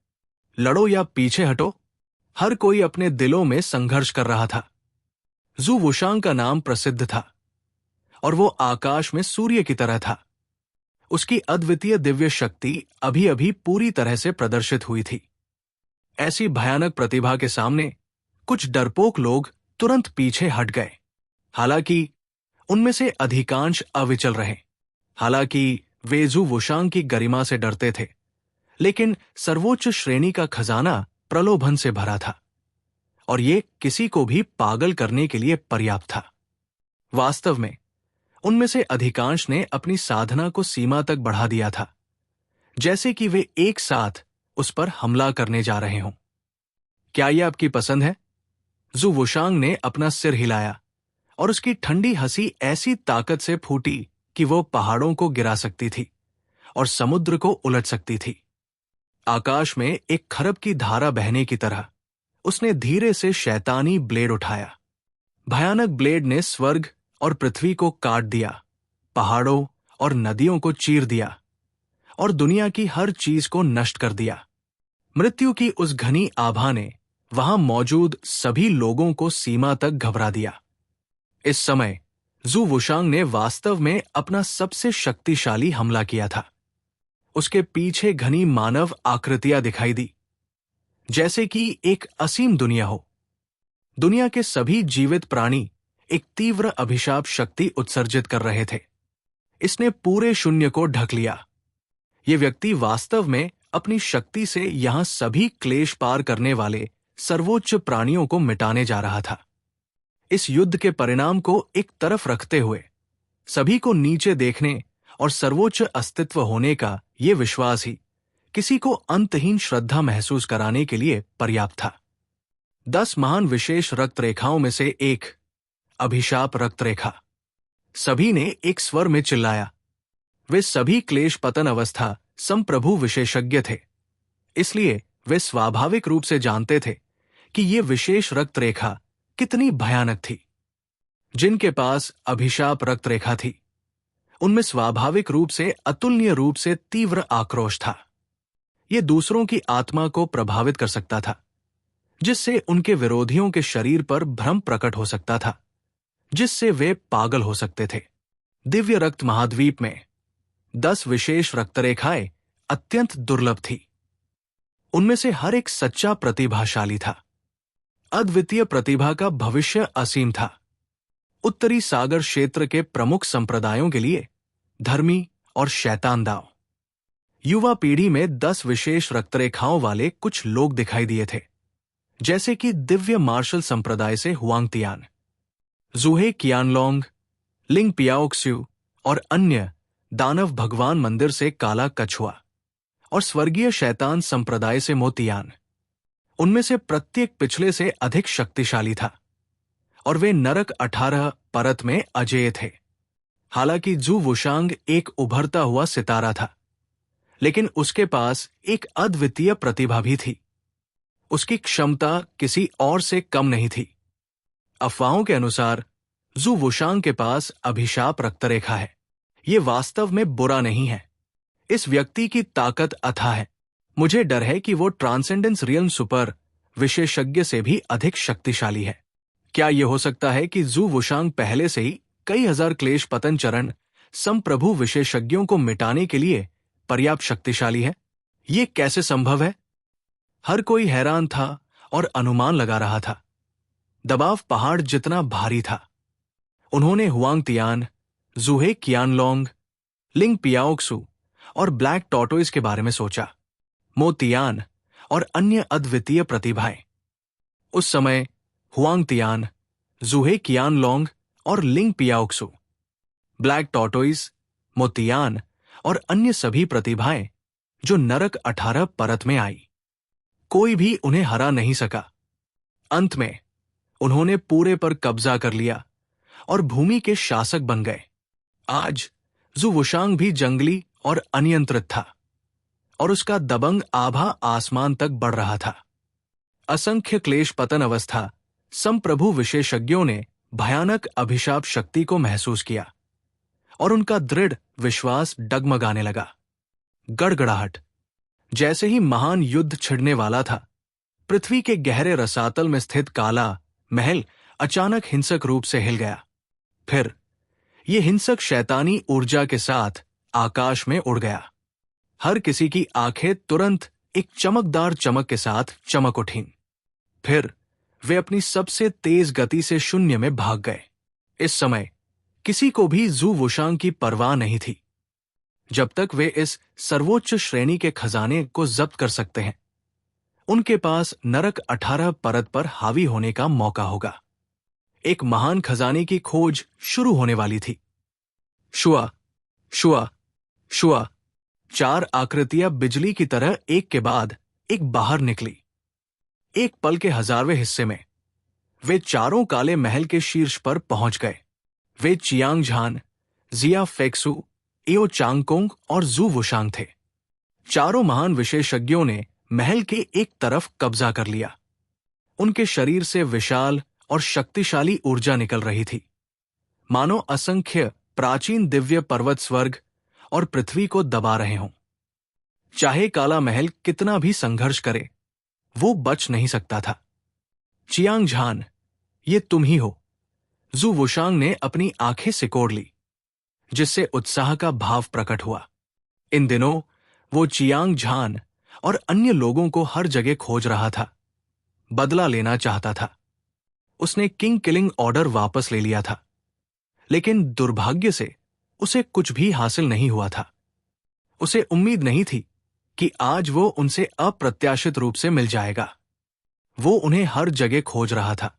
लड़ो या पीछे हटो, हर कोई अपने दिलों में संघर्ष कर रहा था। जू वुशांग का नाम प्रसिद्ध था और वो आकाश में सूर्य की तरह था। उसकी अद्वितीय दिव्य शक्ति अभी अभी पूरी तरह से प्रदर्शित हुई थी। ऐसी भयानक प्रतिभा के सामने कुछ डरपोक लोग तुरंत पीछे हट गए। हालांकि उनमें से अधिकांश अविचल रहे। हालांकि वे जू वुशांग की गरिमा से डरते थे, लेकिन सर्वोच्च श्रेणी का खजाना प्रलोभन से भरा था, और ये किसी को भी पागल करने के लिए पर्याप्त था। वास्तव में उनमें से अधिकांश ने अपनी साधना को सीमा तक बढ़ा दिया था, जैसे कि वे एक साथ उस पर हमला करने जा रहे हों। क्या यह आपकी पसंद है? जू वुशांग ने अपना सिर हिलाया और उसकी ठंडी हंसी ऐसी ताकत से फूटी कि वो पहाड़ों को गिरा सकती थी और समुद्र को उलट सकती थी। आकाश में एक खरब की धारा बहने की तरह उसने धीरे से शैतानी ब्लेड उठाया। भयानक ब्लेड ने स्वर्ग और पृथ्वी को काट दिया, पहाड़ों और नदियों को चीर दिया और दुनिया की हर चीज को नष्ट कर दिया। मृत्यु की उस घनी आभा ने वहां मौजूद सभी लोगों को सीमा तक घबरा दिया। इस समय जू वुशांग ने वास्तव में अपना सबसे शक्तिशाली हमला किया था। उसके पीछे घनी मानव आकृतियां दिखाई दी, जैसे कि एक असीम दुनिया हो। दुनिया के सभी जीवित प्राणी एक तीव्र अभिशाप शक्ति उत्सर्जित कर रहे थे। इसने पूरे शून्य को ढक लिया। यह व्यक्ति वास्तव में अपनी शक्ति से यहां सभी क्लेश पार करने वाले सर्वोच्च प्राणियों को मिटाने जा रहा था। इस युद्ध के परिणाम को एक तरफ रखते हुए सभी को नीचे देखने और सर्वोच्च अस्तित्व होने का यह विश्वास ही किसी को अंतहीन श्रद्धा महसूस कराने के लिए पर्याप्त था। 10 महान विशेष रक्त रेखाओं में से एक अभिशाप रक्त रेखा। सभी ने एक स्वर में चिल्लाया। वे सभी क्लेश पतन अवस्था संप्रभु विशेषज्ञ थे, इसलिए वे स्वाभाविक रूप से जानते थे कि ये विशेष रक्त रेखा कितनी भयानक थी। जिनके पास अभिशाप रक्त रेखा थी, उनमें स्वाभाविक रूप से अतुलनीय रूप से तीव्र आक्रोश था। यह दूसरों की आत्मा को प्रभावित कर सकता था, जिससे उनके विरोधियों के शरीर पर भ्रम प्रकट हो सकता था, जिससे वे पागल हो सकते थे। दिव्य रक्त महाद्वीप में 10 विशेष रक्तरेखाएं अत्यंत दुर्लभ थी। उनमें से हर एक सच्चा प्रतिभाशाली था। अद्वितीय प्रतिभा का भविष्य असीम था। उत्तरी सागर क्षेत्र के प्रमुख संप्रदायों के लिए धर्मी और शैतान दाव। युवा पीढ़ी में 10 विशेष रक्तरेखाओं वाले कुछ लोग दिखाई दिए थे, जैसे कि दिव्य मार्शल संप्रदाय से हुआंग तियान, जूहे कियानलोंग, लिंग पियाओक्स्यू और अन्य दानव भगवान मंदिर से काला कछुआ और स्वर्गीय शैतान संप्रदाय से मोतियान। उनमें से प्रत्येक पिछले से अधिक शक्तिशाली था और वे नरक 18 परत में अजेय थे। हालांकि जू वुशांग एक उभरता हुआ सितारा था, लेकिन उसके पास एक अद्वितीय प्रतिभा भी थी। उसकी क्षमता किसी और से कम नहीं थी। अफवाहों के अनुसार जू वुशांग के पास अभिशाप रक्तरेखा है। यह वास्तव में बुरा नहीं है। इस व्यक्ति की ताकत अथाह है। मुझे डर है कि वो ट्रांसेंडेंस रियल्म सुपर विशेषज्ञ से भी अधिक शक्तिशाली है। क्या यह हो सकता है कि जू वुशांग पहले से ही कई हजार क्लेश पतन चरण संप्रभु विशेषज्ञों को मिटाने के लिए पर्याप्त शक्तिशाली है? ये कैसे संभव है? हर कोई हैरान था और अनुमान लगा रहा था। दबाव पहाड़ जितना भारी था। उन्होंने हुआंग तियान, जूहे कियानलोंग, लिंग पियाओक्सू और ब्लैक टॉर्टोइस के बारे में सोचा। मोतियान और अन्य अद्वितीय प्रतिभाएं। उस समय हुआंग तियान, जूहे कियानलोंग और लिंग पियाओक्सू, ब्लैक टॉर्टोइस, मोतियान और अन्य सभी प्रतिभाएं जो नरक 18 परत में आई, कोई भी उन्हें हरा नहीं सका। अंत में उन्होंने पूरे पर कब्जा कर लिया और भूमि के शासक बन गए। आज जू वुशांग भी जंगली और अनियंत्रित था और उसका दबंग आभा आसमान तक बढ़ रहा था। असंख्य क्लेश पतन अवस्था संप्रभु विशेषज्ञों ने भयानक अभिशाप शक्ति को महसूस किया और उनका दृढ़ विश्वास डगमगाने लगा। गड़गड़ाहट। जैसे ही महान युद्ध छिड़ने वाला था, पृथ्वी के गहरे रसातल में स्थित काला महल अचानक हिंसक रूप से हिल गया। फिर यह हिंसक शैतानी ऊर्जा के साथ आकाश में उड़ गया। हर किसी की आंखें तुरंत एक चमकदार चमक के साथ चमक उठीं। फिर वे अपनी सबसे तेज गति से शून्य में भाग गए। इस समय किसी को भी जू वुशांग की परवाह नहीं थी। जब तक वे इस सर्वोच्च श्रेणी के खजाने को जब्त कर सकते हैं, उनके पास नरक 18 परत पर हावी होने का मौका होगा। एक महान खजाने की खोज शुरू होने वाली थी। शुआ, शुआ, शुआ। 4 आकृतियां बिजली की तरह एक के बाद एक बाहर निकली। एक पल के 1000वें हिस्से में वे चारों काले महल के शीर्ष पर पहुंच गए। वे चियांग झान, जिया फेक्सू, एओ चांगकोंग और जू वुशांग थे। चारों महान विशेषज्ञों ने महल के एक तरफ कब्जा कर लिया। उनके शरीर से विशाल और शक्तिशाली ऊर्जा निकल रही थी, मानो असंख्य प्राचीन दिव्य पर्वत स्वर्ग और पृथ्वी को दबा रहे हों। चाहे काला महल कितना भी संघर्ष करे, वो बच नहीं सकता था। चियांग झान, ये तुम ही हो। जू वुशांग ने अपनी आंखें सिकोड़ ली, जिससे उत्साह का भाव प्रकट हुआ। इन दिनों वो चियांग झान और अन्य लोगों को हर जगह खोज रहा था, बदला लेना चाहता था। उसने किंग किलिंग ऑर्डर वापस ले लिया था, लेकिन दुर्भाग्य से उसे कुछ भी हासिल नहीं हुआ था। उसे उम्मीद नहीं थी कि आज वो उनसे अप्रत्याशित रूप से मिल जाएगा। वो उन्हें हर जगह खोज रहा था,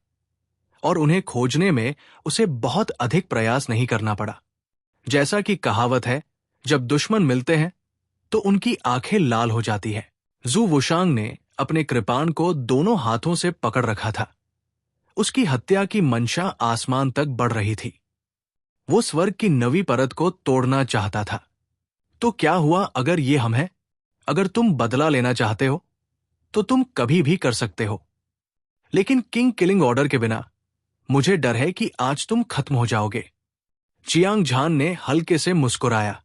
और उन्हें खोजने में उसे बहुत अधिक प्रयास नहीं करना पड़ा। जैसा कि कहावत है, जब दुश्मन मिलते हैं तो उनकी आंखें लाल हो जाती है। जू वुशांग ने अपने कृपाण को दोनों हाथों से पकड़ रखा था। उसकी हत्या की मंशा आसमान तक बढ़ रही थी। वो स्वर्ग की नवी परत को तोड़ना चाहता था। तो क्या हुआ अगर ये हम हैं? अगर तुम बदला लेना चाहते हो तो तुम कभी भी कर सकते हो, लेकिन किंग किलिंग ऑर्डर के बिना मुझे डर है कि आज तुम खत्म हो जाओगे। चियांग झान ने हल्के से मुस्कुराया।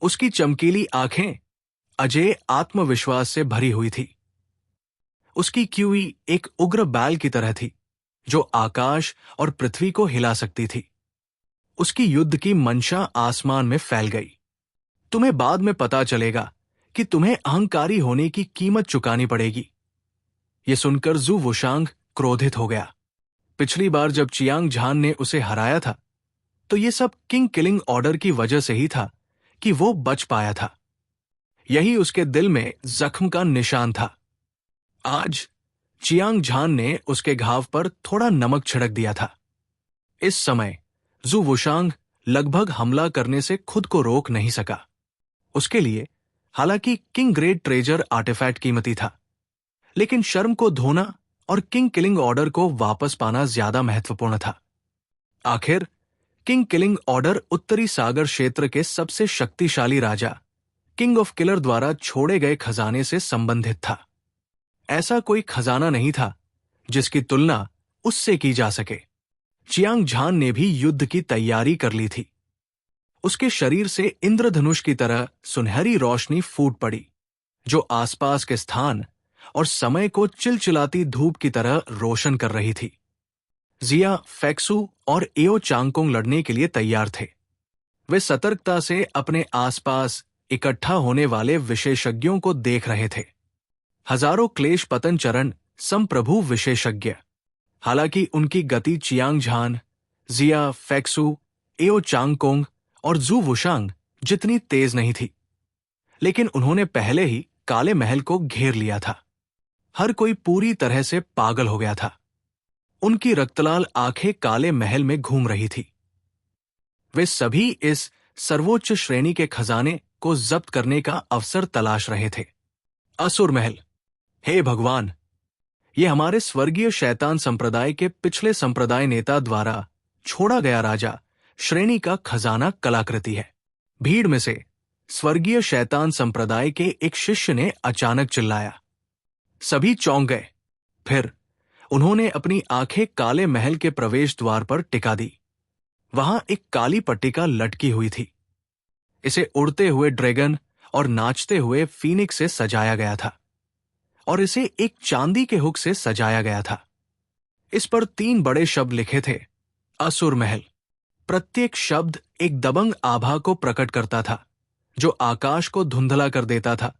उसकी चमकीली आंखें अजेय आत्मविश्वास से भरी हुई थी। उसकी क्यूई एक उग्र बैल की तरह थी, जो आकाश और पृथ्वी को हिला सकती थी। उसकी युद्ध की मंशा आसमान में फैल गई। तुम्हें बाद में पता चलेगा कि तुम्हें अहंकारी होने की कीमत चुकानी पड़ेगी। यह सुनकर जू वुशांग क्रोधित हो गया। पिछली बार जब चियांग झान ने उसे हराया था, तो यह सब किंग किलिंग ऑर्डर की वजह से ही था कि वो बच पाया था। यही उसके दिल में जख्म का निशान था। आज चियांग झान ने उसके घाव पर थोड़ा नमक छिड़क दिया था। इस समय जू वुशांग लगभग हमला करने से खुद को रोक नहीं सका। उसके लिए हालांकि किंग ग्रेड ट्रेजर आर्टिफैक्ट कीमती था, लेकिन शर्म को धोना और किंग किलिंग ऑर्डर को वापस पाना ज्यादा महत्वपूर्ण था। आखिर किंग किलिंग ऑर्डर उत्तरी सागर क्षेत्र के सबसे शक्तिशाली राजा किंग ऑफ किलर द्वारा छोड़े गए खजाने से संबंधित था। ऐसा कोई खजाना नहीं था जिसकी तुलना उससे की जा सके। चियांग झान ने भी युद्ध की तैयारी कर ली थी। उसके शरीर से इंद्रधनुष की तरह सुनहरी रोशनी फूट पड़ी, जो आसपास के स्थान और समय को चिलचिलाती धूप की तरह रोशन कर रही थी। जिया, फेक्सू और एओ चांगकोंग लड़ने के लिए तैयार थे। वे सतर्कता से अपने आसपास इकट्ठा होने वाले विशेषज्ञों को देख रहे थे। हजारों क्लेश पतन चरण संप्रभु विशेषज्ञ। हालांकि उनकी गति चियांग झान, जिया, फेक्सू, एओ चांगकोंग और जू वुशांग जितनी तेज नहीं थी, लेकिन उन्होंने पहले ही काले महल को घेर लिया था। हर कोई पूरी तरह से पागल हो गया था। उनकी रक्तलाल आंखें काले महल में घूम रही थी। वे सभी इस सर्वोच्च श्रेणी के खजाने को जब्त करने का अवसर तलाश रहे थे। असुर महल। हे भगवान, ये हमारे स्वर्गीय शैतान संप्रदाय के पिछले संप्रदाय नेता द्वारा छोड़ा गया राजा श्रेणी का खजाना कलाकृति है। भीड़ में से स्वर्गीय शैतान संप्रदाय के एक शिष्य ने अचानक चिल्लाया। सभी चौंक गए। फिर उन्होंने अपनी आंखें काले महल के प्रवेश द्वार पर टिका दी। वहां एक काली पट्टिका लटकी हुई थी। इसे उड़ते हुए ड्रैगन और नाचते हुए फीनिक्स से सजाया गया था, और इसे एक चांदी के हुक से सजाया गया था। इस पर 3 बड़े शब्द लिखे थे, असुर महल। प्रत्येक शब्द एक दबंग आभा को प्रकट करता था, जो आकाश को धुंधला कर देता था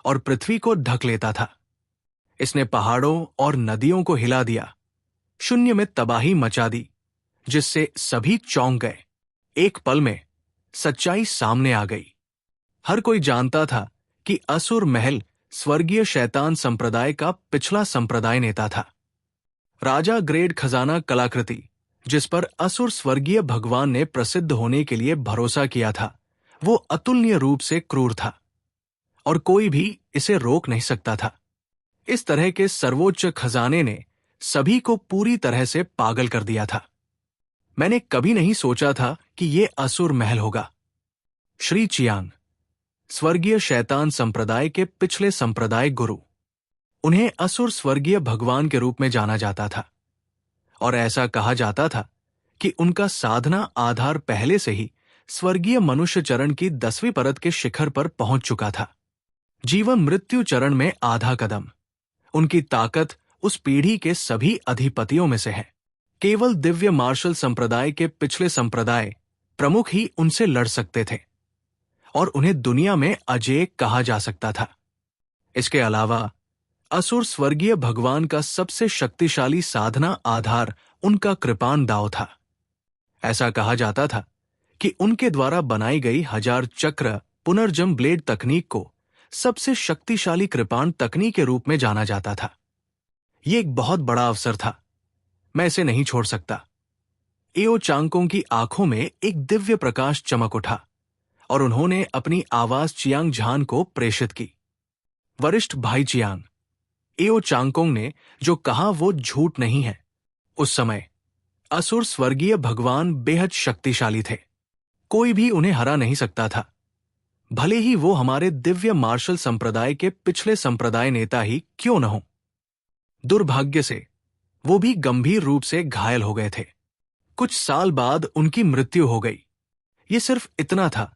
और पृथ्वी को ढक लेता था। इसने पहाड़ों और नदियों को हिला दिया, शून्य में तबाही मचा दी, जिससे सभी चौंक गए। एक पल में सच्चाई सामने आ गई। हर कोई जानता था कि असुर महल स्वर्गीय शैतान संप्रदाय का पिछला संप्रदाय नेता था। राजा ग्रेड खजाना कलाकृति, जिस पर असुर स्वर्गीय भगवान ने प्रसिद्ध होने के लिए भरोसा किया था, वो अतुलनीय रूप से क्रूर था, और कोई भी इसे रोक नहीं सकता था। इस तरह के सर्वोच्च खजाने ने सभी को पूरी तरह से पागल कर दिया था। मैंने कभी नहीं सोचा था कि ये असुर महल होगा। श्री चियांग, स्वर्गीय शैतान संप्रदाय के पिछले संप्रदाय गुरु। उन्हें असुर स्वर्गीय भगवान के रूप में जाना जाता था, और ऐसा कहा जाता था कि उनका साधना आधार पहले से ही स्वर्गीय मनुष्य चरण की 10वीं परत के शिखर पर पहुंच चुका था। जीवन मृत्यु चरण में आधा कदम। उनकी ताकत उस पीढ़ी के सभी अधिपतियों में से है। केवल दिव्य मार्शल संप्रदाय के पिछले संप्रदाय प्रमुख ही उनसे लड़ सकते थे और उन्हें दुनिया में अजेय कहा जा सकता था। इसके अलावा असुर स्वर्गीय भगवान का सबसे शक्तिशाली साधना आधार उनका कृपाण दाव था। ऐसा कहा जाता था कि उनके द्वारा बनाई गई 1000 चक्र पुनर्जन्म ब्लेड तकनीक को सबसे शक्तिशाली कृपाण तकनीक के रूप में जाना जाता था। यह एक बहुत बड़ा अवसर था। मैं इसे नहीं छोड़ सकता। एओ चांगकोंग की आंखों में एक दिव्य प्रकाश चमक उठा और उन्होंने अपनी आवाज चियांग झान को प्रेषित की। वरिष्ठ भाई चियांग, एओ चांगकोंग ने जो कहा वो झूठ नहीं है। उस समय असुर स्वर्गीय भगवान बेहद शक्तिशाली थे। कोई भी उन्हें हरा नहीं सकता था, भले ही वो हमारे दिव्य मार्शल संप्रदाय के पिछले संप्रदाय नेता ही क्यों न हो। दुर्भाग्य से वो भी गंभीर रूप से घायल हो गए थे। कुछ साल बाद उनकी मृत्यु हो गई। ये सिर्फ इतना था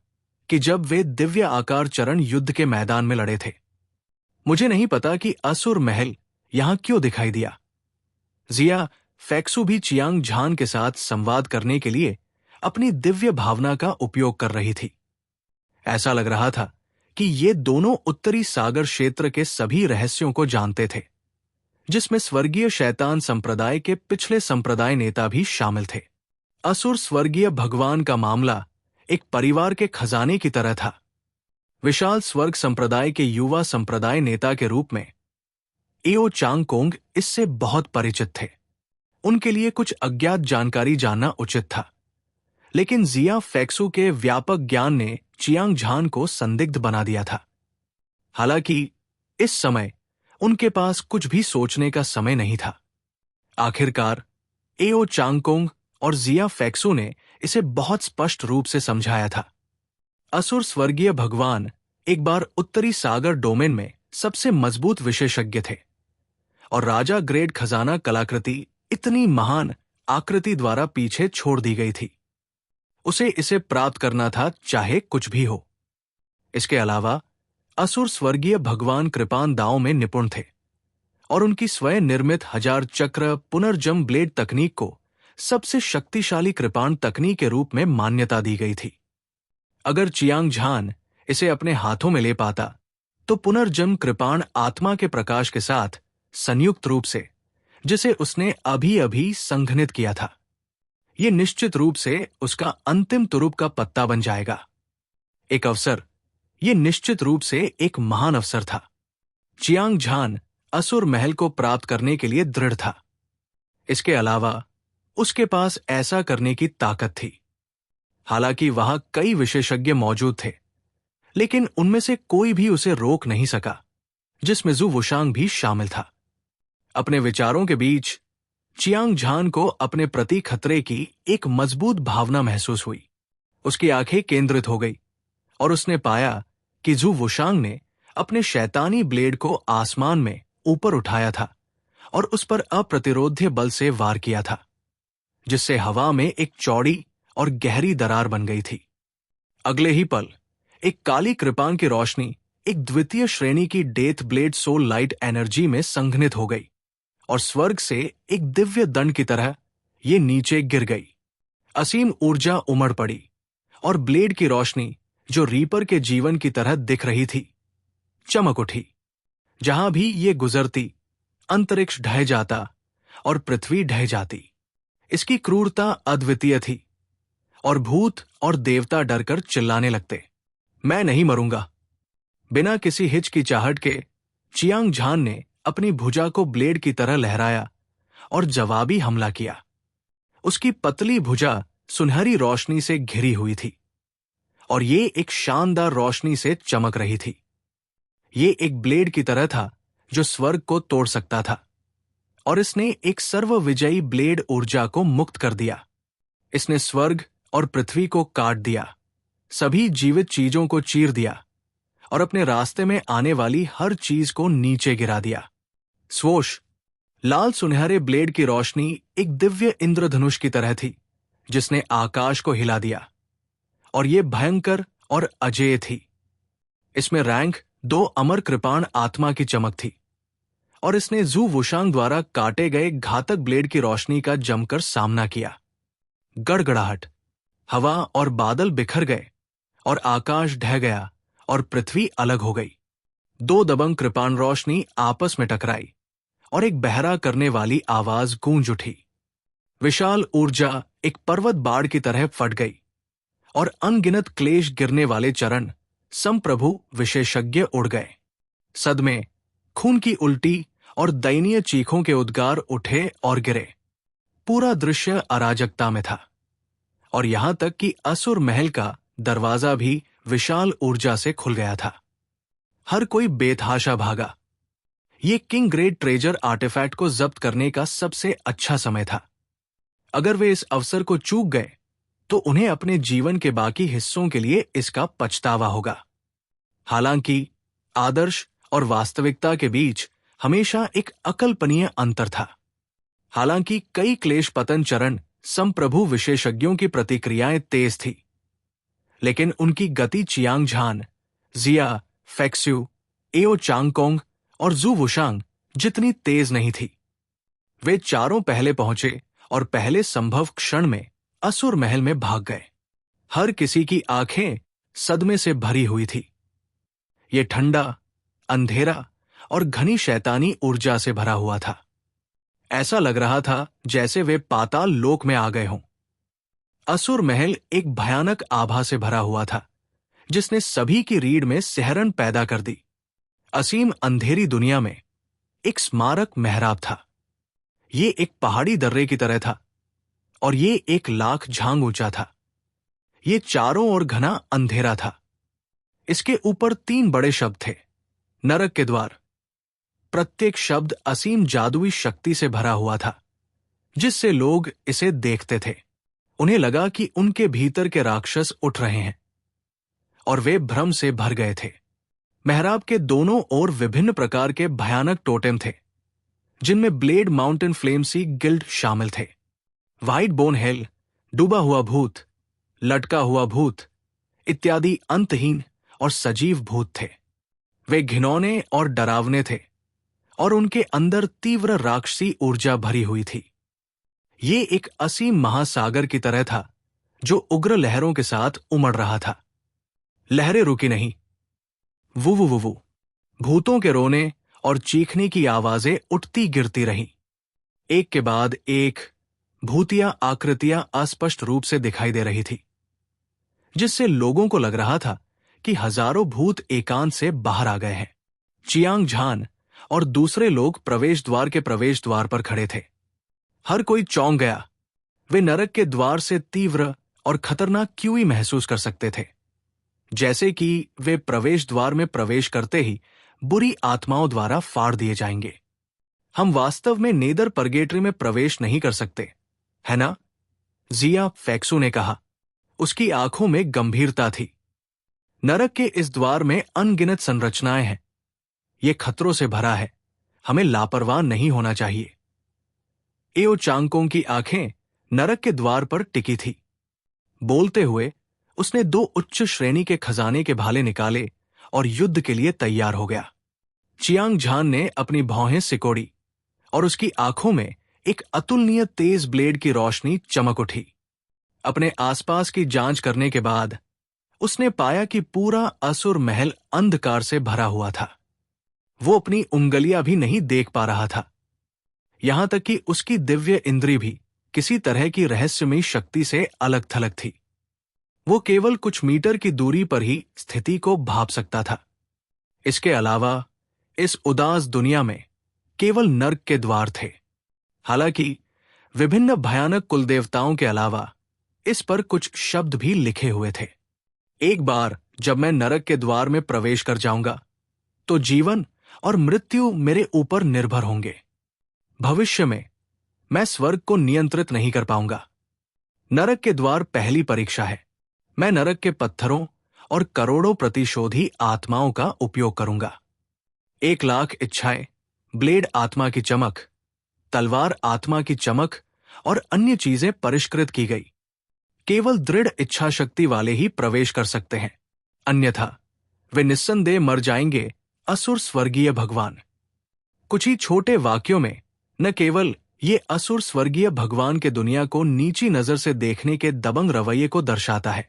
कि जब वे दिव्य आकार चरण युद्ध के मैदान में लड़े थे। मुझे नहीं पता कि असुर महल यहां क्यों दिखाई दिया। जिया फैक्सू भी चियांग झान के साथ संवाद करने के लिए अपनी दिव्य भावना का उपयोग कर रही थी। ऐसा लग रहा था कि ये दोनों उत्तरी सागर क्षेत्र के सभी रहस्यों को जानते थे, जिसमें स्वर्गीय शैतान संप्रदाय के पिछले संप्रदाय नेता भी शामिल थे। असुर स्वर्गीय भगवान का मामला एक परिवार के खजाने की तरह था। विशाल स्वर्ग संप्रदाय के युवा संप्रदाय नेता के रूप में एओ चांगकोंग इससे बहुत परिचित थे। उनके लिए कुछ अज्ञात जानकारी जानना उचित था, लेकिन जिया फैक्सू के व्यापक ज्ञान ने चियांग झान को संदिग्ध बना दिया था। हालांकि इस समय उनके पास कुछ भी सोचने का समय नहीं था। आखिरकार एओ चांगकोंग और जिया फैक्सू ने इसे बहुत स्पष्ट रूप से समझाया था। असुर स्वर्गीय भगवान एक बार उत्तरी सागर डोमेन में सबसे मजबूत विशेषज्ञ थे और राजा ग्रेड खजाना कलाकृति इतनी महान आकृति द्वारा पीछे छोड़ दी गई थी। उसे इसे प्राप्त करना था, चाहे कुछ भी हो। इसके अलावा असुर स्वर्गीय भगवान कृपाण दाव में निपुण थे और उनकी स्वयं निर्मित 1000 चक्र पुनर्जन्म ब्लेड तकनीक को सबसे शक्तिशाली कृपाण तकनीक के रूप में मान्यता दी गई थी। अगर चियांग झान इसे अपने हाथों में ले पाता तो पुनर्जन्म कृपाण आत्मा के प्रकाश के साथ संयुक्त रूप से, जिसे उसने अभी अभी संघनित किया था, ये निश्चित रूप से उसका अंतिम तुरुप का पत्ता बन जाएगा। एक अवसर, ये निश्चित रूप से एक महान अवसर था। चियांग झान असुर महल को प्राप्त करने के लिए दृढ़ था। इसके अलावा उसके पास ऐसा करने की ताकत थी। हालांकि वहां कई विशेषज्ञ मौजूद थे, लेकिन उनमें से कोई भी उसे रोक नहीं सका, जिसमें जू वुशांग भी शामिल था। अपने विचारों के बीच चियांग झान को अपने प्रति खतरे की एक मजबूत भावना महसूस हुई। उसकी आंखें केंद्रित हो गई और उसने पाया कि जू वुशांग ने अपने शैतानी ब्लेड को आसमान में ऊपर उठाया था और उस पर अप्रतिरोध्य बल से वार किया था, जिससे हवा में एक चौड़ी और गहरी दरार बन गई थी। अगले ही पल एक काली कृपाण की रोशनी एक द्वितीय श्रेणी की death blade soul light energy में संघनित हो गई और स्वर्ग से एक दिव्य दंड की तरह ये नीचे गिर गई। असीम ऊर्जा उमड़ पड़ी और ब्लेड की रोशनी, जो रीपर के जीवन की तरह दिख रही थी, चमक उठी। जहां भी ये गुजरती, अंतरिक्ष ढह जाता और पृथ्वी ढह जाती। इसकी क्रूरता अद्वितीय थी और भूत और देवता डरकर चिल्लाने लगते, मैं नहीं मरूंगा। बिना किसी हिचकिचाहट के चियांग झान ने अपनी भुजा को ब्लेड की तरह लहराया और जवाबी हमला किया। उसकी पतली भुजा सुनहरी रोशनी से घिरी हुई थी और ये एक शानदार रोशनी से चमक रही थी। ये एक ब्लेड की तरह था जो स्वर्ग को तोड़ सकता था और इसने एक सर्वविजयी ब्लेड ऊर्जा को मुक्त कर दिया। इसने स्वर्ग और पृथ्वी को काट दिया, सभी जीवित चीजों को चीर दिया और अपने रास्ते में आने वाली हर चीज को नीचे गिरा दिया। स्वोश, लाल सुनहरे ब्लेड की रोशनी एक दिव्य इंद्रधनुष की तरह थी, जिसने आकाश को हिला दिया और ये भयंकर और अजेय थी। इसमें रैंक 2 अमर कृपाण आत्मा की चमक थी और इसने जू वुशांग द्वारा काटे गए घातक ब्लेड की रोशनी का जमकर सामना किया। गड़गड़ाहट, हवा और बादल बिखर गए और आकाश ढह गया और पृथ्वी अलग हो गई। 2 दबंग कृपाण रोशनी आपस में टकराई और एक बहरा करने वाली आवाज गूंज उठी। विशाल ऊर्जा एक पर्वत बाढ़ की तरह फट गई और अनगिनत क्लेश गिरने वाले चरण संप्रभु विशेषज्ञ उड़ गए। सदमे, खून की उल्टी और दयनीय चीखों के उद्गार उठे और गिरे। पूरा दृश्य अराजकता में था और यहां तक कि असुर महल का दरवाजा भी विशाल ऊर्जा से खुल गया था। हर कोई बेतहाशा भागा। ये किंग ग्रेड ट्रेजर आर्टिफैक्ट को जब्त करने का सबसे अच्छा समय था। अगर वे इस अवसर को चूक गए तो उन्हें अपने जीवन के बाकी हिस्सों के लिए इसका पछतावा होगा। हालांकि आदर्श और वास्तविकता के बीच हमेशा एक अकल्पनीय अंतर था। हालांकि कई क्लेश पतन चरण संप्रभु विशेषज्ञों की प्रतिक्रियाएं तेज थी, लेकिन उनकी गति चियांग झान, जिया, फेक्स्यू, एओ चांगकोंग और जू वुशांग जितनी तेज नहीं थी। वे चारों पहले पहुंचे और पहले संभव क्षण में असुर महल में भाग गए। हर किसी की आंखें सदमे से भरी हुई थी। ये ठंडा, अंधेरा और घनी शैतानी ऊर्जा से भरा हुआ था। ऐसा लग रहा था जैसे वे पाताल लोक में आ गए हों। असुर महल एक भयानक आभा से भरा हुआ था जिसने सभी की रीढ़ में सिहरन पैदा कर दी। असीम अंधेरी दुनिया में एक स्मारक मेहराब था। ये एक पहाड़ी दर्रे की तरह था और ये 1 लाख झांग ऊंचा था। ये चारों ओर घना अंधेरा था। इसके ऊपर 3 बड़े शब्द थे, नरक के द्वार। प्रत्येक शब्द असीम जादुई शक्ति से भरा हुआ था, जिससे लोग इसे देखते थे। उन्हें लगा कि उनके भीतर के राक्षस उठ रहे हैं और वे भ्रम से भर गए थे। मेहराब के दोनों ओर विभिन्न प्रकार के भयानक टोटेम थे, जिनमें ब्लेड माउंटेन फ्लेमसी गिल्ड शामिल थे। व्हाइट बोन हेल, डूबा हुआ भूत, लटका हुआ भूत इत्यादि अंतहीन और सजीव भूत थे। वे घिनौने और डरावने थे और उनके अंदर तीव्र राक्षसी ऊर्जा भरी हुई थी। ये एक असीम महासागर की तरह था जो उग्र लहरों के साथ उमड़ रहा था। लहरें रुकी नहीं। वुवु वुवु, भूतों के रोने और चीखने की आवाजें उठती गिरती रहीं। एक के बाद एक भूतिया आकृतियां अस्पष्ट रूप से दिखाई दे रही थी, जिससे लोगों को लग रहा था कि हजारों भूत एकांत से बाहर आ गए हैं। चियांग झान और दूसरे लोग प्रवेश द्वार पर खड़े थे। हर कोई चौंक गया। वे नरक के द्वार से तीव्र और खतरनाक क्यूई महसूस कर सकते थे, जैसे कि वे प्रवेश द्वार में प्रवेश करते ही बुरी आत्माओं द्वारा फाड़ दिए जाएंगे। हम वास्तव में नेदर परगेटरी में प्रवेश नहीं कर सकते, है ना? जिया फेक्सू ने कहा। उसकी आंखों में गंभीरता थी। नरक के इस द्वार में अनगिनत संरचनाएं हैं। ये खतरों से भरा है। हमें लापरवाह नहीं होना चाहिए। एओ चांगकों की आंखें नरक के द्वार पर टिकी थी। बोलते हुए उसने 2 उच्च श्रेणी के खजाने के भाले निकाले और युद्ध के लिए तैयार हो गया। चियांग झान ने अपनी भौहें सिकोड़ी और उसकी आंखों में एक अतुलनीय तेज ब्लेड की रोशनी चमक उठी। अपने आसपास की जांच करने के बाद उसने पाया कि पूरा असुर महल अंधकार से भरा हुआ था। वो अपनी उंगलियां भी नहीं देख पा रहा था। यहां तक कि उसकी दिव्य इंद्री भी किसी तरह की रहस्यमयी शक्ति से अलग थलग थी। वो केवल कुछ मीटर की दूरी पर ही स्थिति को भांप सकता था। इसके अलावा इस उदास दुनिया में केवल नर्क के द्वार थे। हालांकि विभिन्न भयानक कुलदेवताओं के अलावा इस पर कुछ शब्द भी लिखे हुए थे। एक बार जब मैं नरक के द्वार में प्रवेश कर जाऊंगा तो जीवन और मृत्यु मेरे ऊपर निर्भर होंगे। भविष्य में मैं स्वर्ग को नियंत्रित नहीं कर पाऊंगा। नरक के द्वार पहली परीक्षा है। मैं नरक के पत्थरों और करोड़ों प्रतिशोधी आत्माओं का उपयोग करूंगा। 1 लाख इच्छाएं, ब्लेड आत्मा की चमक, तलवार आत्मा की चमक और अन्य चीजें परिष्कृत की गई। केवल दृढ़ इच्छा शक्ति वाले ही प्रवेश कर सकते हैं, अन्यथा वे निस्संदेह मर जाएंगे। असुर स्वर्गीय भगवान। कुछ ही छोटे वाक्यों में न केवल ये असुर स्वर्गीय भगवान के दुनिया को नीची नजर से देखने के दबंग रवैये को दर्शाता है,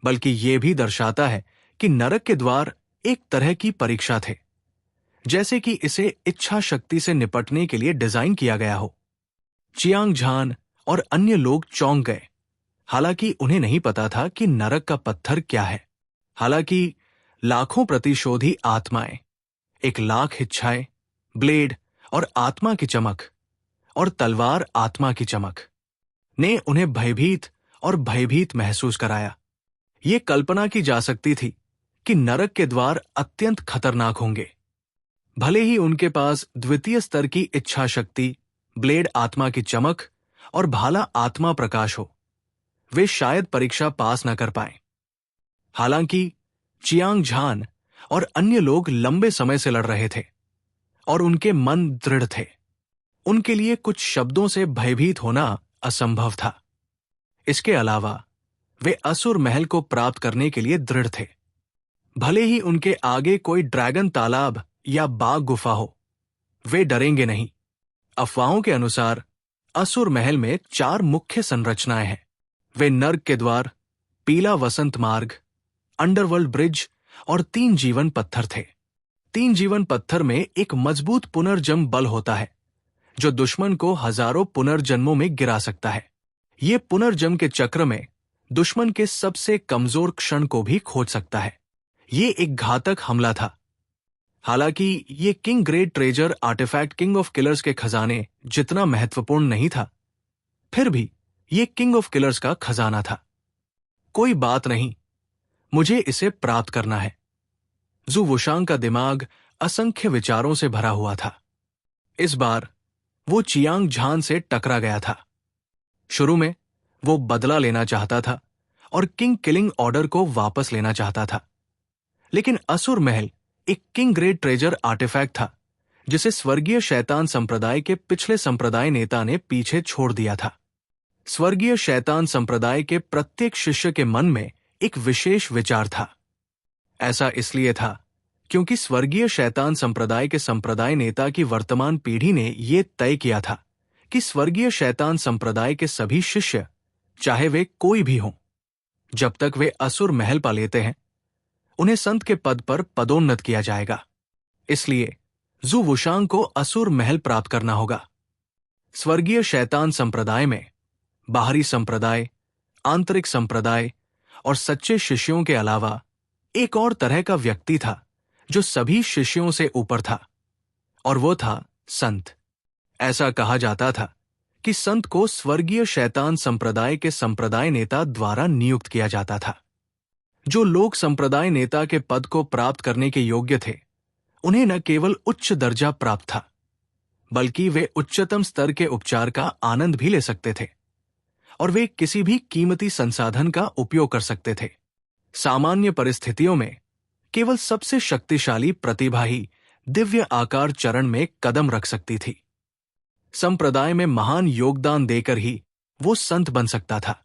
बल्कि ये भी दर्शाता है कि नरक के द्वार एक तरह की परीक्षा थे, जैसे कि इसे इच्छा शक्ति से निपटने के लिए डिजाइन किया गया हो। चियांग झान और अन्य लोग चौंक गए, हालांकि उन्हें नहीं पता था कि नरक का पत्थर क्या है। हालांकि लाखों प्रतिशोधी आत्माएं, 1,00,000 इच्छाएं, ब्लेड और आत्मा की चमक और तलवार आत्मा की चमक ने उन्हें भयभीत महसूस कराया। ये कल्पना की जा सकती थी कि नरक के द्वार अत्यंत खतरनाक होंगे। भले ही उनके पास द्वितीय स्तर की इच्छा शक्ति, ब्लेड आत्मा की चमक और भाला आत्मा प्रकाश हो, वे शायद परीक्षा पास न कर पाए। हालांकि चियांग झान और अन्य लोग लंबे समय से लड़ रहे थे और उनके मन दृढ़ थे। उनके लिए कुछ शब्दों से भयभीत होना असंभव था। इसके अलावा वे असुर महल को प्राप्त करने के लिए दृढ़ थे। भले ही उनके आगे कोई ड्रैगन तालाब या बाघ गुफा हो, वे डरेंगे नहीं। अफवाहों के अनुसार असुर महल में 4 मुख्य संरचनाएं हैं। वे नर्क के द्वार, पीला वसंत मार्ग, अंडरवर्ल्ड ब्रिज और 3 जीवन पत्थर थे। 3 जीवन पत्थर में एक मजबूत पुनर्जन्म बल होता है, जो दुश्मन को हजारों पुनर्जन्मों में गिरा सकता है। ये पुनर्जन्म के चक्र में दुश्मन के सबसे कमजोर क्षण को भी खोज सकता है। ये एक घातक हमला था। हालांकि ये king great treasure artifact king of killers के खजाने जितना महत्वपूर्ण नहीं था, फिर भी ये किंग ऑफ किलर्स का खजाना था। कोई बात नहीं, मुझे इसे प्राप्त करना है। जू वुशांग का दिमाग असंख्य विचारों से भरा हुआ था। इस बार वो चियांग झान से टकरा गया था। शुरू में वो बदला लेना चाहता था और किंग किलिंग ऑर्डर को वापस लेना चाहता था, लेकिन असुर महल एक किंग ग्रेट ट्रेजर आर्टिफैक्ट था जिसे स्वर्गीय शैतान संप्रदाय के पिछले संप्रदाय नेता ने पीछे छोड़ दिया था। स्वर्गीय शैतान संप्रदाय के प्रत्येक शिष्य के मन में एक विशेष विचार था। ऐसा इसलिए था क्योंकि स्वर्गीय शैतान संप्रदाय के संप्रदाय नेता की वर्तमान पीढ़ी ने यह तय किया था कि स्वर्गीय शैतान संप्रदाय के सभी शिष्य, चाहे वे कोई भी हों, जब तक वे असुर महल पा लेते हैं, उन्हें संत के पद पर पदोन्नत किया जाएगा। इसलिए जू वुशांग को असुर महल प्राप्त करना होगा। स्वर्गीय शैतान संप्रदाय में बाहरी संप्रदाय, आंतरिक संप्रदाय और सच्चे शिष्यों के अलावा एक और तरह का व्यक्ति था जो सभी शिष्यों से ऊपर था, और वो था संत। ऐसा कहा जाता था कि संत को स्वर्गीय शैतान संप्रदाय के संप्रदाय नेता द्वारा नियुक्त किया जाता था। जो लोग संप्रदाय नेता के पद को प्राप्त करने के योग्य थे, उन्हें न केवल उच्च दर्जा प्राप्त था, बल्कि वे उच्चतम स्तर के उपचार का आनंद भी ले सकते थे और वे किसी भी कीमती संसाधन का उपयोग कर सकते थे। सामान्य परिस्थितियों में केवल सबसे शक्तिशाली प्रतिभा ही दिव्य आकार चरण में कदम रख सकती थी। संप्रदाय में महान योगदान देकर ही वो संत बन सकता था।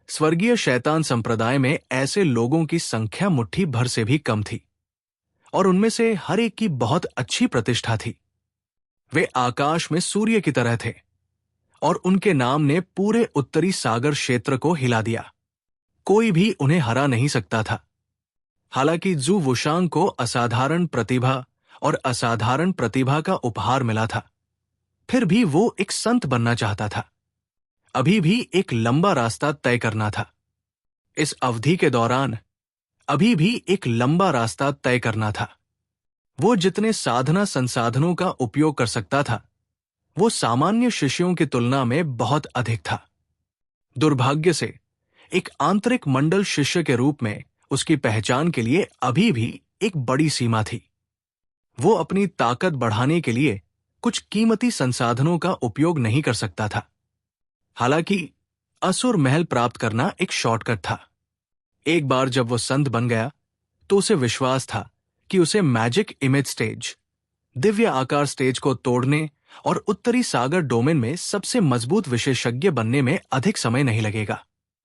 स्वर्गीय शैतान संप्रदाय में ऐसे लोगों की संख्या मुट्ठी भर से भी कम थी और उनमें से हर एक की बहुत अच्छी प्रतिष्ठा थी। वे आकाश में सूर्य की तरह थे और उनके नाम ने पूरे उत्तरी सागर क्षेत्र को हिला दिया। कोई भी उन्हें हरा नहीं सकता था। हालांकि जू वुशांग को असाधारण प्रतिभा और असाधारण प्रतिभा का उपहार मिला था, फिर भी वो एक संत बनना चाहता था। अभी भी एक लंबा रास्ता तय करना था। इस अवधि के दौरान अभी भी एक लंबा रास्ता तय करना था। वो जितने साधना संसाधनों का उपयोग कर सकता था, वो सामान्य शिष्यों की तुलना में बहुत अधिक था। दुर्भाग्य से एक आंतरिक मंडल शिष्य के रूप में उसकी पहचान के लिए अभी भी एक बड़ी सीमा थी। वो अपनी ताकत बढ़ाने के लिए कुछ कीमती संसाधनों का उपयोग नहीं कर सकता था। हालांकि असुर महल प्राप्त करना एक शॉर्टकट था। एक बार जब वो संत बन गया तो उसे विश्वास था कि उसे मैजिक इमेज स्टेज, दिव्य आकार स्टेज को तोड़ने और उत्तरी सागर डोमेन में सबसे मजबूत विशेषज्ञ बनने में अधिक समय नहीं लगेगा।